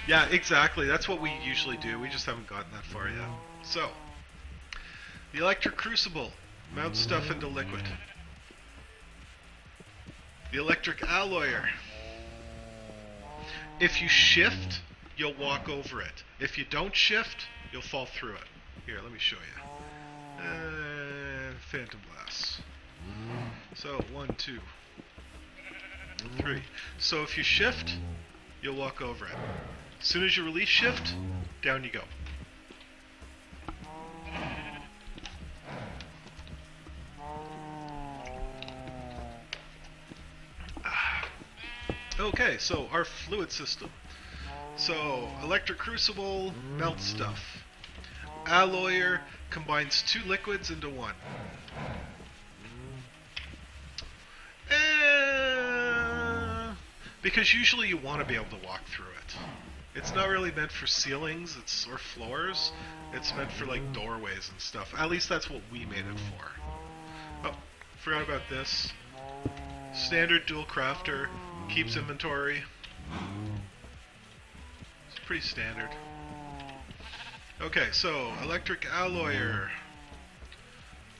S2: Yeah, exactly. That's what we usually do. We just haven't gotten that far yet. So, the electric crucible mounts stuff into liquid. The electric alloyer. If you shift, you'll walk over it. If you don't shift, you'll fall through it. Here, let me show you. Phantom glass. So, 1, 2, 3. So if you shift, you'll walk over it. As soon as you release shift, down you go. Okay, so our fluid system. So, electric crucible melts stuff. Alloyer combines 2 liquids into 1. Because usually you want to be able to walk through it. It's not really meant for ceilings or floors. It's meant for like doorways and stuff. At least that's what we made it for. Oh, forgot about this. Standard dual crafter, keeps inventory. It's pretty standard. Okay, so electric alloyer.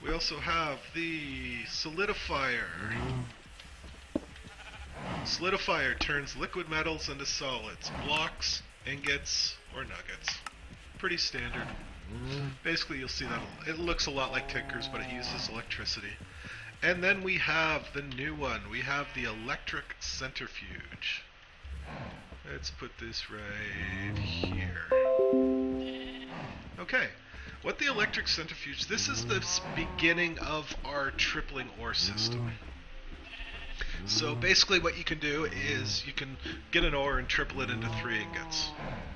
S2: We also have the solidifier. Solidifier turns liquid metals into solids, blocks, ingots, or nuggets. Pretty standard. Basically, you'll see that it looks a lot like Tinker's, but it uses electricity. And then we have the new one. We have the electric centrifuge. Let's put this right here. Okay. What the electric centrifuge, this is the beginning of our tripling ore system. So basically what you can do is you can get an ore and triple it into 3 ingots.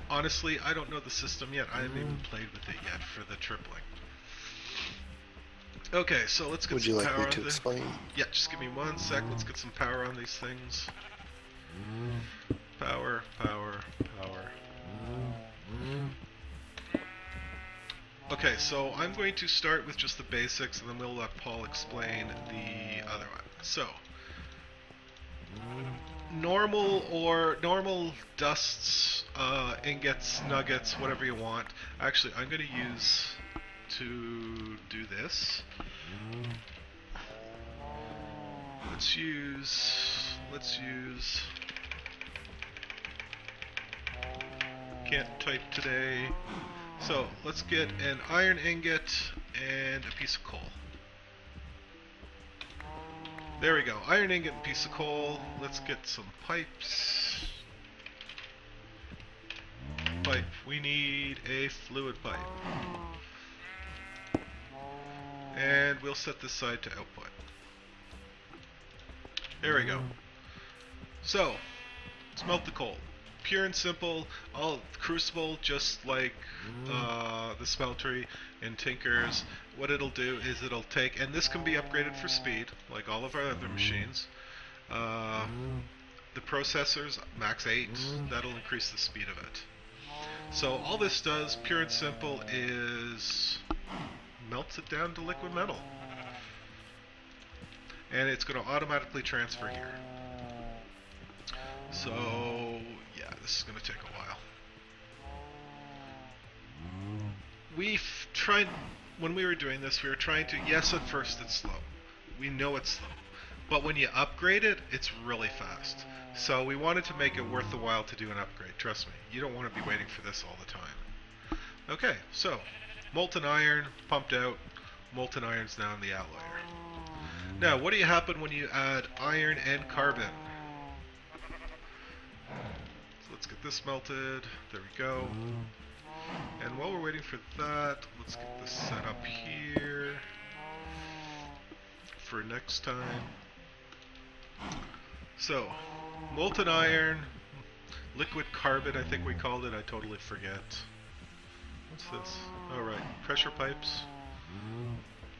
S2: Honestly, I don't know the system yet. I haven't even played with it yet for the tripling. Okay, so let's get
S1: Would
S2: some
S1: you like
S2: power
S1: me
S2: on
S1: to
S2: the...
S1: explain?
S2: Yeah, just give me 1 sec. Let's get some power on these things. Power, power, power. Okay, so I'm going to start with just the basics, and then we'll let Paul explain the other one. So, normal dusts, ingots, nuggets, whatever you want. Actually, I'm going to use to do this. Let's use. Can't type today. So let's get an iron ingot and a piece of coal. There we go. Iron ingot and piece of coal. Let's get some pipes. Pipe. We need a fluid pipe. And we'll set this side to output. There we go. So, let's melt the coal. Pure and simple, all crucible, just like the smeltery and Tinkers. What it'll do is it'll take, and this can be upgraded for speed, like all of our other machines. The processors, max 8, that'll increase the speed of it. So all this does, pure and simple, is melts it down to liquid metal. And it's going to automatically transfer here. So, yeah, this is going to take a while. We've tried, when we were doing this, we were trying to, yes, at first it's slow. We know it's slow. But when you upgrade it, it's really fast. So we wanted to make it worth the while to do an upgrade. Trust me, you don't want to be waiting for this all the time. Okay, so, molten iron, pumped out. Molten iron's now in the alloyer. Now, what do you happen when you add iron and carbon? So let's get this melted. There we go. And while we're waiting for that, let's get this set up here for next time. So, molten iron, liquid carbon, I think we called it. I totally forget. What's this? Oh, right. Pressure pipes.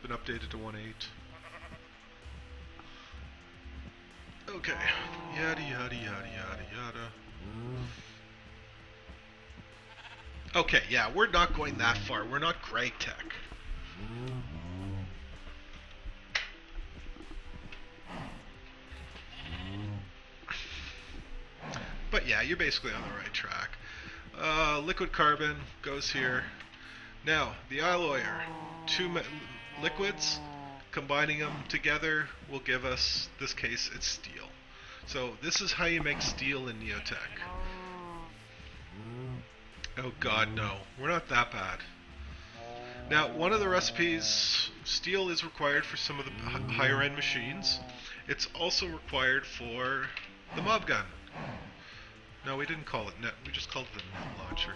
S2: Been updated to 1.8. Okay. Yada, yada, yada, yada, yada. Okay, yeah, we're not going that far. We're not Greg Tech. But yeah, you're basically on the right track. Liquid carbon goes here. Now, the alloyer. 2 liquids, combining them together will give us, this case, it's steel. So this is how you make steel in NeoTech. Oh god, no. We're not that bad. Now, one of the recipes, steel is required for some of the higher end machines. It's also required for the mob gun. No, we didn't call it net, we just called it the net launcher.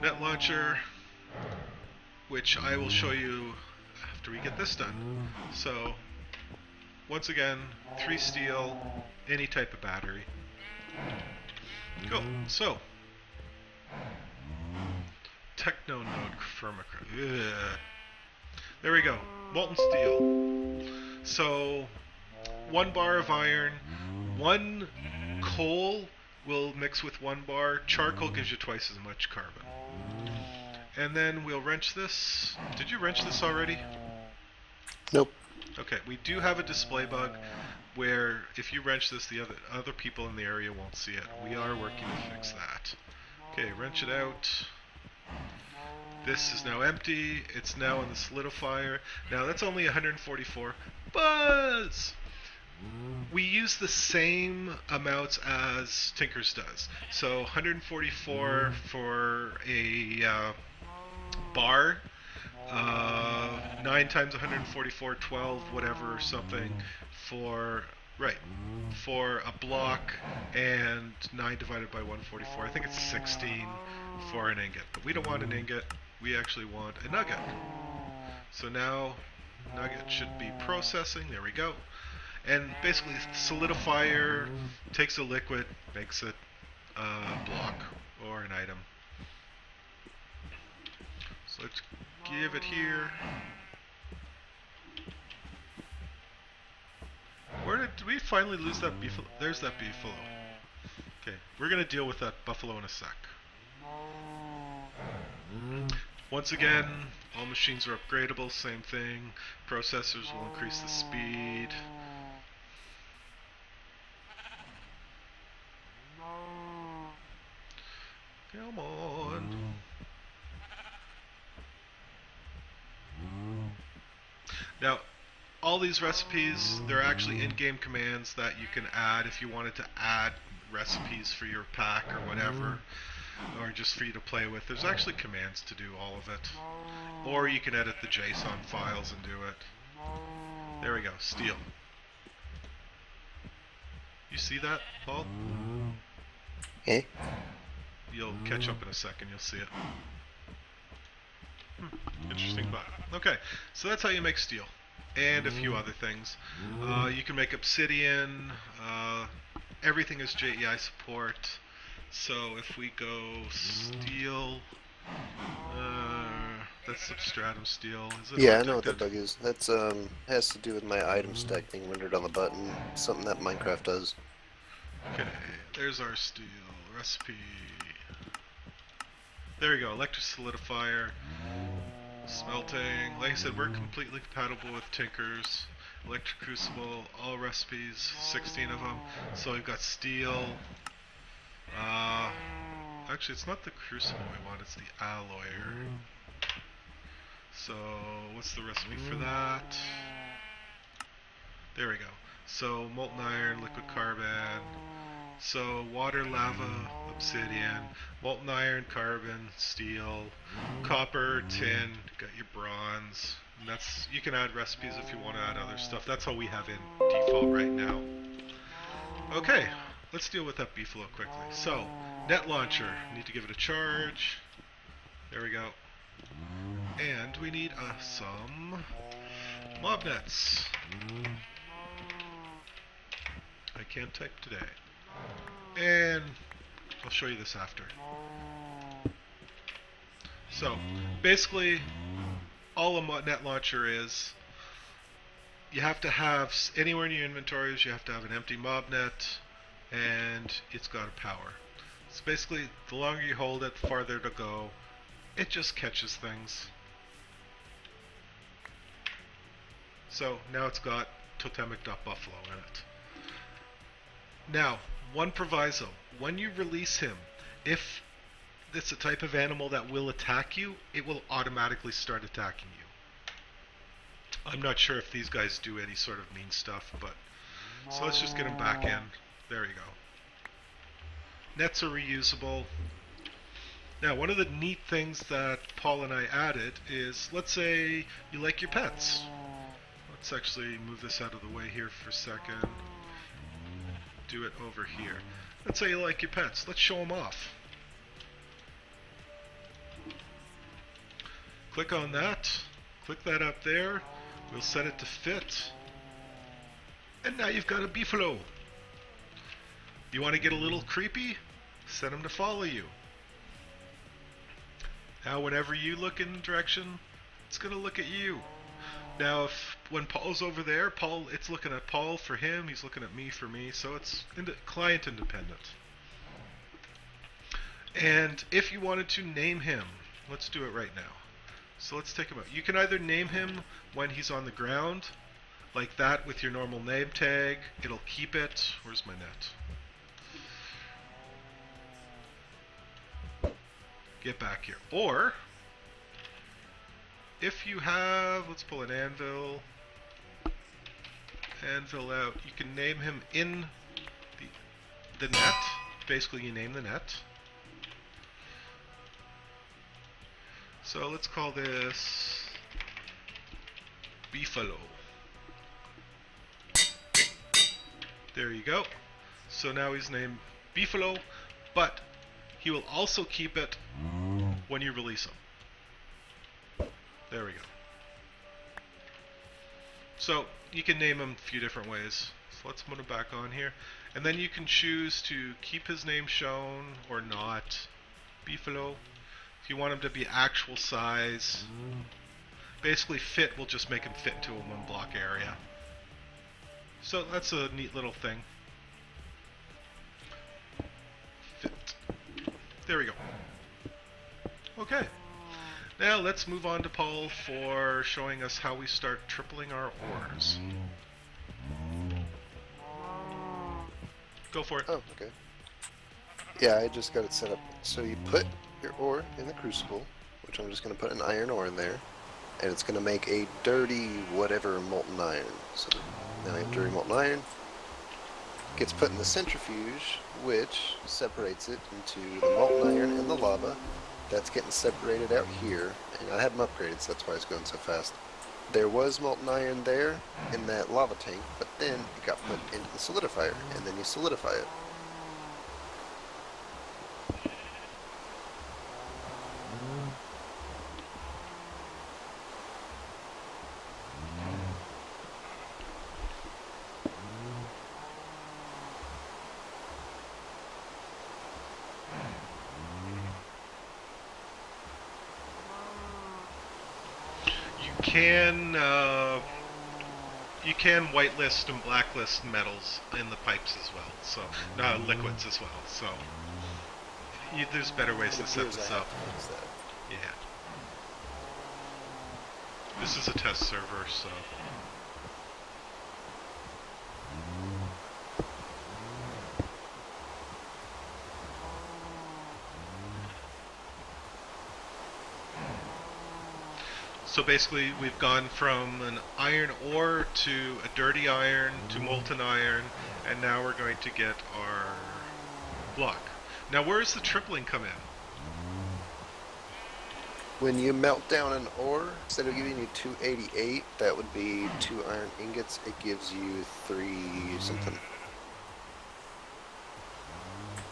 S2: Net launcher, which I will show you after we get this done. So, once again, 3 steel, any type of battery. Cool. So, Techno node firmicron. There we go. Molten steel. So, 1 bar of iron, 1 coal will mix with 1 bar. Charcoal gives you twice as much carbon. And then we'll wrench this. Did you wrench this already?
S1: Nope.
S2: Okay, we do have a display bug where if you wrench this, the other people in the area won't see it. We are working to fix that. Okay, wrench it out. This is now empty. It's now in the solidifier. Now that's only 144. Buzz! We use the same amounts as Tinkers does. So 144 for a bar, 9 times 144, 12, whatever, or something, for, right, for a block, and 9 divided by 144. I think it's 16 for an ingot. But we don't want an ingot, we actually want a nugget. So now, nugget should be processing, there we go. And basically, solidifier takes a liquid, makes it a block or an item. So let's give it here. Where did we finally lose that beefalo? There's that beefalo. Okay, we're gonna deal with that buffalo in a sec. Once again, all machines are upgradable, same thing. Processors will increase the speed. Come on. Now, all these recipes, they're actually in-game commands that you can add if you wanted to add recipes for your pack or whatever, or just for you to play with. There's actually commands to do all of it. Or you can edit the JSON files and do it. There we go, steel. You see that, Paul?
S1: Eh?
S2: You'll catch up in a second, you'll see it. Interesting button. Okay, so that's how you make steel. And a few other things. You can make obsidian. Everything is JEI support. So if we go steel, that's substratum steel. Is it
S1: Yeah, I know what
S2: protected?
S1: that bug is. That's has to do with my item stack being rendered on the button. Something that Minecraft does.
S2: Okay, there's our steel recipe. There we go, electric solidifier, smelting. Like I said, we're completely compatible with Tinkers, electric crucible, all recipes, 16 of them. So we've got steel. Actually, it's not the crucible we want, it's the alloyer. So what's the recipe for that? There we go. So molten iron, liquid carbon. So water, lava, obsidian, molten iron, carbon, steel, copper, tin, got your bronze. And that's, you can add recipes if you want to add other stuff. That's how we have in default right now. Okay, let's deal with that beefalo quickly. So, net launcher, need to give it a charge. There we go. And we need some mob nets. I can't type today. And I'll show you this after. So, basically, all a net launcher is, you have to have, anywhere in your inventories, you have to have an empty mob net, and it's got a power. So basically, the longer you hold it, the farther it'll go. It just catches things. So, now it's got totemic.buffalo in it. Now, one proviso. When you release him, if it's a type of animal that will attack you, it will automatically start attacking you. I'm not sure if these guys do any sort of mean stuff, but... So let's just get him back in. There you go. Nets are reusable. Now, one of the neat things that Paul and I added is, let's say you like your pets. Let's actually move this out of the way here for a second. Do it over here. Let's say you like your pets. Let's show them off. Click on that. Click that up there. We'll set it to fit. And now you've got a beefalo. You want to get a little creepy? Set him to follow you. Now whenever you look in the direction, it's going to look at you. Now, when Paul's over there, it's looking at Paul for him, he's looking at me for me, so it's client independent. And if you wanted to name him, let's do it right now. So let's take him out. You can either name him when he's on the ground, like that with your normal name tag. It'll keep it. Where's my net? Get back here. Or... if you have, let's pull an anvil out, you can name him in the net. Basically, you name the net. So let's call this Beefalo. There you go. So now he's named Beefalo, but he will also keep it when you release him. There we go. So you can name him a few different ways. So let's put him back on here. And then you can choose to keep his name shown or not. Beefalo. If you want him to be actual size. Basically fit will just make him fit into a one block area. So that's a neat little thing. Fit. There we go. Okay. Now let's move on to Paul for showing us how we start tripling our ores. Go for it.
S1: Oh, okay. Yeah, I just got it set up. So you put your ore in the crucible, which I'm just going to put an iron ore in there, and it's going to make a dirty whatever molten iron. So now I have dirty molten iron. Gets put in the centrifuge, which separates it into the molten iron and the lava. That's getting separated out here, and I have them upgraded, so that's why it's going so fast. There was molten iron there in that lava tank, but then it got put into the solidifier, and then you solidify it.
S2: You can whitelist and blacklist metals in the pipes as well, so liquids as well. So there's better ways to set this up. Yeah. This is a test server, so. So basically we've gone from an iron ore to a dirty iron to molten iron, and now we're going to get our block. Now where does the tripling come in?
S1: When you melt down an ore, instead of giving you 288, that would be 2 iron ingots, it gives you 3 something.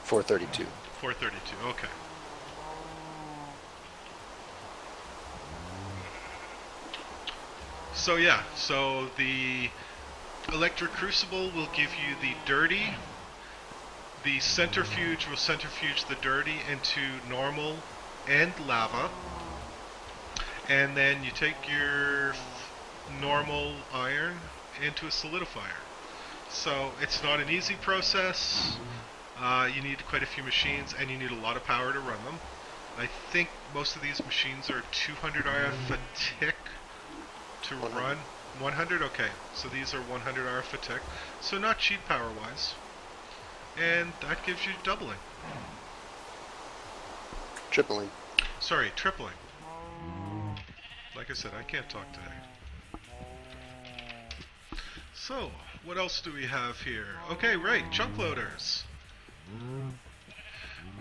S1: 432.
S2: 432, okay. So yeah, so the electric crucible will give you the dirty. The centrifuge will centrifuge the dirty into normal and lava. And then you take your normal iron into a solidifier. So it's not an easy process. You need quite a few machines, and you need a lot of power to run them. I think most of these machines are 200 RF a tick to
S1: 100.
S2: run. 100? Okay, so these are 100 RF a tick. So not cheap power-wise. And that gives you doubling.
S1: Tripling.
S2: Sorry, tripling. Like I said, I can't talk today. So, what else do we have here? Okay, right, chunk loaders.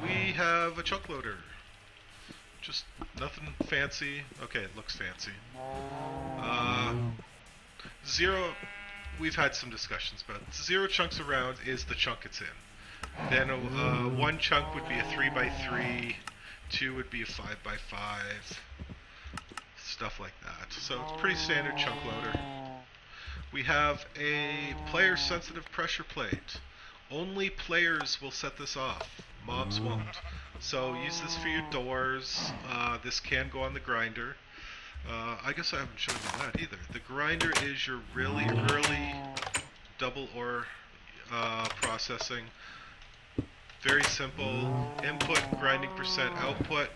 S2: We have a chunk loader. Just nothing fancy. Okay, it looks fancy. Zero, we've had some discussions about it. 0 chunks around is the chunk it's in. Then 1 chunk would be a 3x3, 2 would be a 5x5, stuff like that. So it's pretty standard chunk loader. We have a player sensitive pressure plate. Only players will set this off. Mobs won't. So use this for your doors. This can go on the grinder. I guess I haven't shown you that either. The grinder is your really early double ore processing. Very simple. Input, grinding percent, output.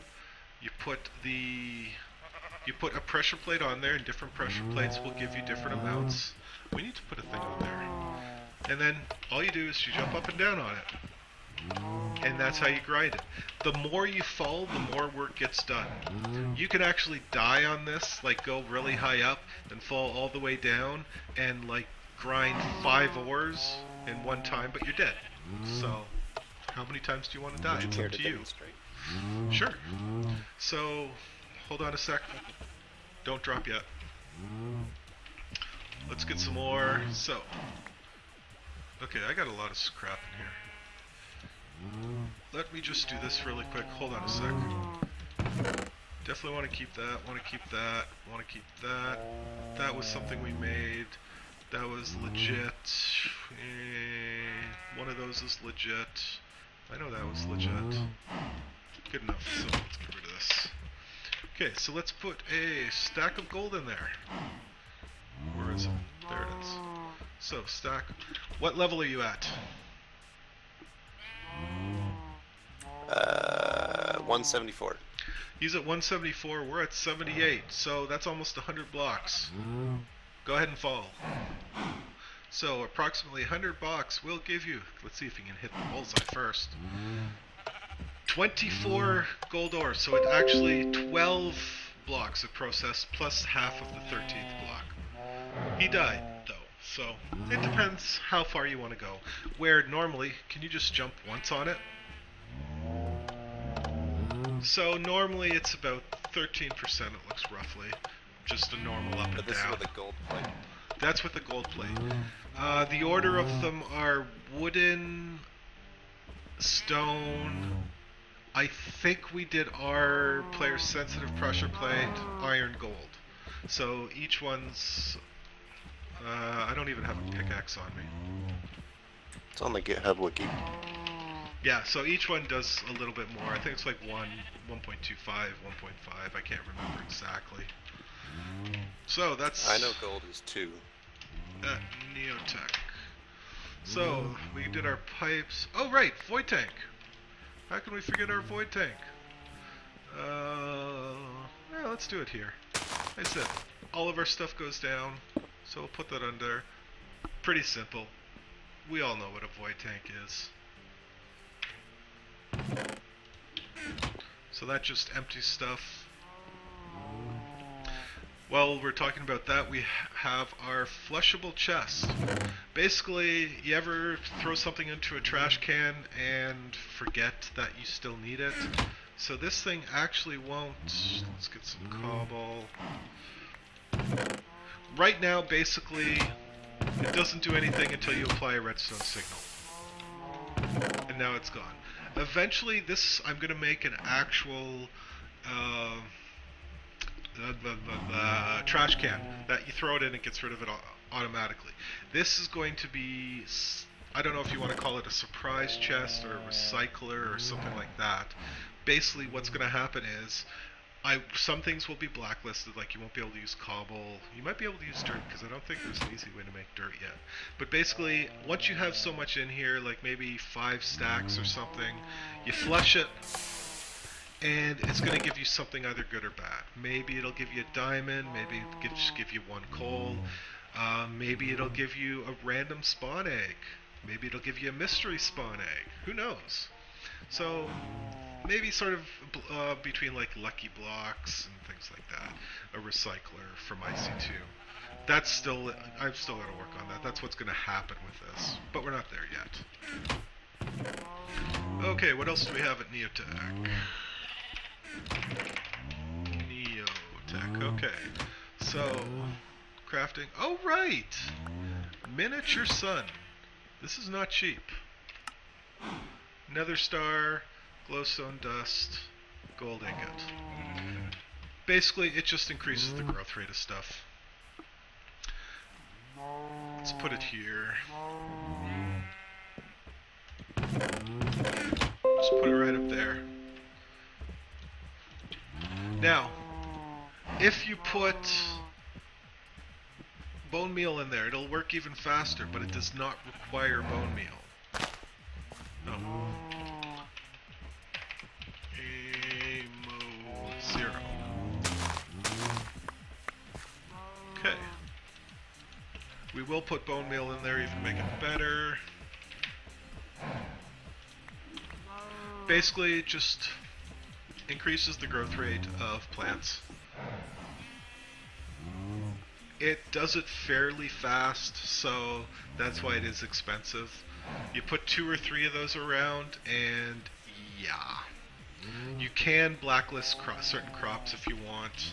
S2: You put a pressure plate on there, and different pressure plates will give you different amounts. We need to put a thing on there. And then all you do is you jump up and down on it. And that's how you grind it. The more you fall, the more work gets done. You can actually die on this, like go really high up and fall all the way down and like grind 5 ores in one time, but you're dead. So how many times do you want to die? It's up to you. Sure. So hold on a sec. Don't drop yet. get some more. So, okay, I got a lot of scrap in here. Let me just do this really quick. Hold on a sec. Definitely want to keep that, want to keep that, want to keep that. That was something we made. That was legit. One of those is legit. I know that was legit. Good enough, so let's get rid of this. Okay, so let's put a stack of gold in there. Where is it? There it is. So, stack. What level are you at?
S4: 174.
S2: He's at 174, we're at 78, so that's almost 100 blocks. Go ahead and fall. So approximately 100 blocks will give you, let's see if you can hit the bullseye first, 24 gold ore, so it's actually 12 blocks of process plus half of the 13th block. He died though, so it depends how far you want to go. Where normally, can you just jump once on it? So normally it's about 13%, it looks roughly. Just a normal up and
S4: But this
S2: down.
S4: is with a gold plate.
S2: That's with the gold plate. The order of them are wooden, stone. I think we did our player sensitive pressure plate, iron, gold. So each one's... I don't even have a pickaxe on me.
S1: It's on the GitHub wiki.
S2: Yeah, so each one does a little bit more. I think it's like 1.25, 1.5. I can't remember exactly. So that's...
S4: I know gold is 2.
S2: At NeoTech. So, we did our pipes. Oh, right, void tank. How can we forget our void tank? Yeah, let's do it here. Like I said, all of our stuff goes down, so we'll put that under. Pretty simple. We all know what a void tank is. So that just empties stuff. While we're talking about that, we have our flushable chest. Basically, you ever throw something into a trash can and forget that you still need it? So this thing actually won't... Let's get some cobble. Right now, basically, it doesn't do anything until you apply a redstone signal. And now it's gone. Eventually, this, I'm going to make an actual... trash can that you throw it in and it gets rid of it automatically. This is going to be, I don't know if you want to call it a surprise chest or a recycler or something like that. Basically what's going to happen is some things will be blacklisted, like you won't be able to use cobble. You might be able to use dirt because I don't think there's an easy way to make dirt yet. But basically, once you have so much in here, like maybe 5 stacks or something, you flush it, and it's going to give you something either good or bad. Maybe it'll give you a diamond, maybe it'll just give you 1 coal, maybe it'll give you a random spawn egg, maybe it'll give you a mystery spawn egg, who knows? So, maybe sort of between like lucky blocks and things like that, a recycler from IC2. That's still, I've still got to work on that. That's what's going to happen with this, but we're not there yet. Okay, what else do we have at NeoTech? NeoTech, okay. So, crafting. Oh, right! Miniature sun. This is not cheap. Nether star, glowstone dust, gold ingot. Basically, it just increases the growth rate of stuff. Let's put it here. Just put it right up there. Now, if you put bone meal in there, it'll work even faster, but it does not require bone meal. No. Amo 0. Okay. We will put bone meal in there, even make it better. Basically, it just increases the growth rate of plants. It does it fairly fast, so that's why it is expensive. You put 2 or 3 of those around, and yeah. You can blacklist certain crops if you want.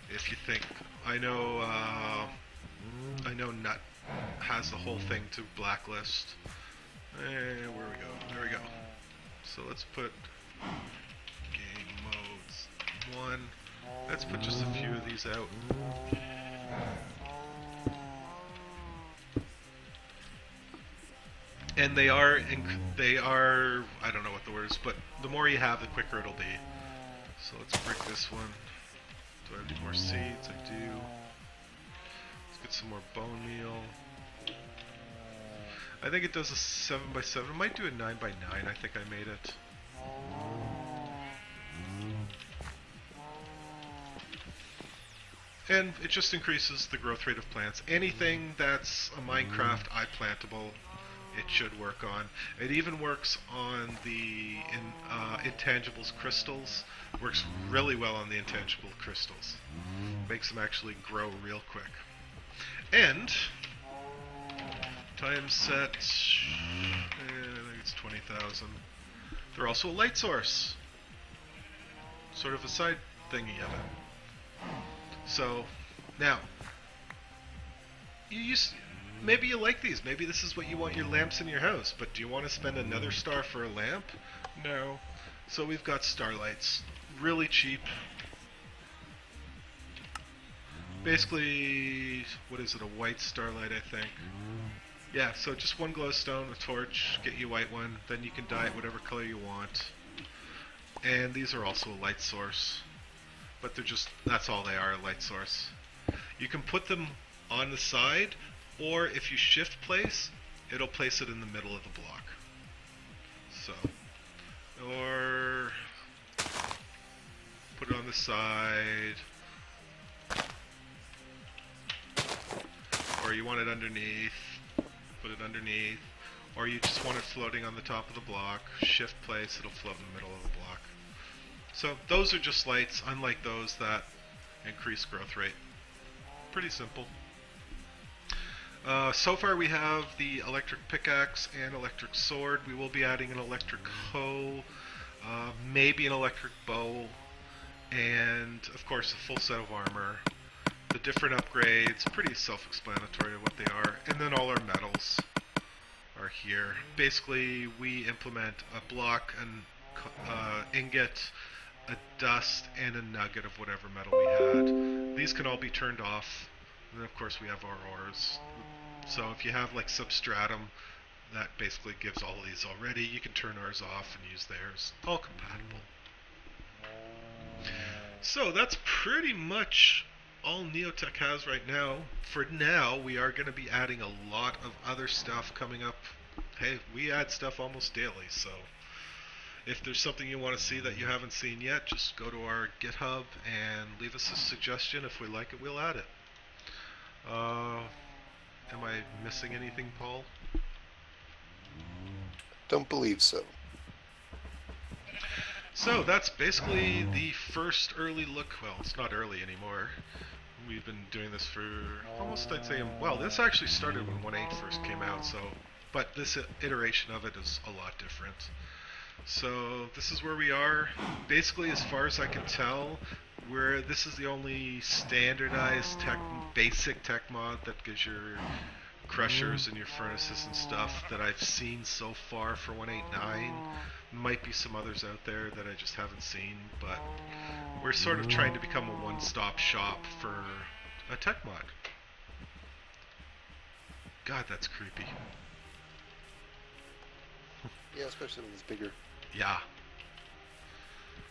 S2: If you think, I know nut has the whole thing to blacklist. And where we go? There we go. So let's put game modes 1. Let's put just a few of these out. And they are, I don't know what the word is, but the more you have, the quicker it'll be. So let's break this one. Do I need more seeds? I do. Let's get some more bone meal. I think it does a 7x7. It might do a 9x9. I think I made it. And it just increases the growth rate of plants. Anything that's a Minecraft iPlantable, it should work on. It even works on the intangibles crystals. Works really well on the intangible crystals. Makes them actually grow real quick. And time set, I think it's 20,000. They're also a light source. Sort of a side thingy of it. So, now, maybe you like these. Maybe this is what you want your lamps in your house. But do you want to spend another star for a lamp? No. So we've got starlights. Really cheap. Basically, what is it, a white starlight, I think. Yeah, so just one glowstone, a torch, get you a white one, then you can dye it whatever color you want. And these are also a light source. But they're just, that's all they are, a light source. You can put them on the side, or if you shift place, it'll place it in the middle of the block. So, or put it on the side, or you want it underneath, put it underneath, or you just want it floating on the top of the block, shift place, it'll float in the middle of the block. So those are just lights, unlike those that increase growth rate. Pretty simple. So far we have the electric pickaxe and electric sword. We will be adding an electric hoe, maybe an electric bow, and of course a full set of armor. The different upgrades, pretty self-explanatory what they are, and then all our metals are here. Basically we implement a block, an ingot, a dust, and a nugget of whatever metal we had. These can all be turned off, and then of course we have our ores. So if you have like substratum that basically gives all of these already, you can turn ours off and use theirs. All compatible. So that's pretty much all NeoTech has right now. For now, we are going to be adding a lot of other stuff coming up. Hey, we add stuff almost daily, so if there's something you want to see that you haven't seen yet, just go to our GitHub and leave us a suggestion. If we like it, we'll add it. Am I missing anything, Paul?
S1: Don't believe so.
S2: So that's basically the first early look. Well, it's not early anymore. We've been doing this for almost, I'd say, well, this actually started when 1.8 first came out, so, but this iteration of it is a lot different. So this is where we are. Basically, as far as I can tell, this is the only standardized basic tech mod that gives your crushers and your furnaces and stuff that I've seen so far for 1.8.9. Might be some others out there that I just haven't seen, but we're sort of trying to become a one-stop shop for a tech mod. God, that's creepy.
S1: Yeah, especially when it's bigger.
S2: Yeah.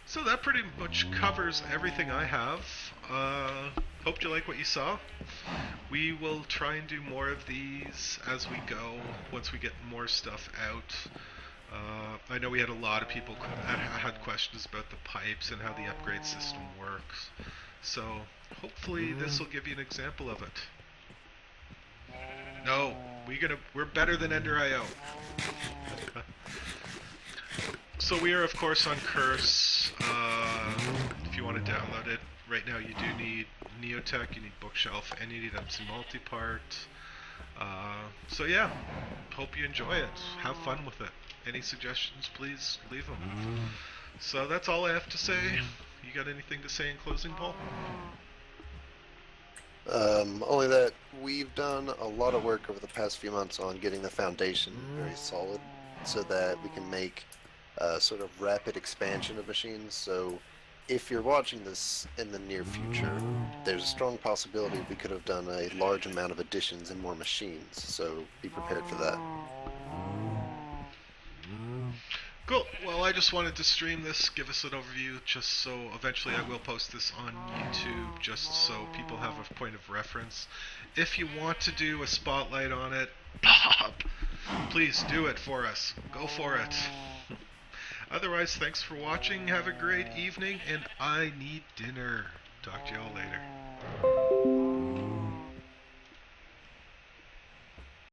S2: So that pretty much covers everything I have. Hope you like what you saw. We will try and do more of these as we go, once we get more stuff out. I know we had a lot of people that had questions about the pipes and how the upgrade system works. So hopefully this will give you an example of it. No, we're better than Ender.io. So we are of course on Curse. If you want to download it, right now you do need NeoTech, you need Bookshelf, and you need MC Multipart. So yeah, hope you enjoy it. Have fun with it. Any suggestions, please leave them. So that's all I have to say. You got anything to say in closing, Paul?
S1: Only that we've we've done a lot of work over the past few months on getting the foundation very solid so that we can make sort of rapid expansion of machines. So if you're watching this in the near future, there's a strong possibility we could have done a large amount of additions and more machines, so be prepared for that.
S2: Cool. Well, I just wanted to stream this, give us an overview, just so eventually I will post this on YouTube, just so people have a point of reference. If you want to do a spotlight on it, Bob, please do it for us. Go for it. Otherwise, thanks for watching. Have a great evening, and I need dinner. Talk to y'all later.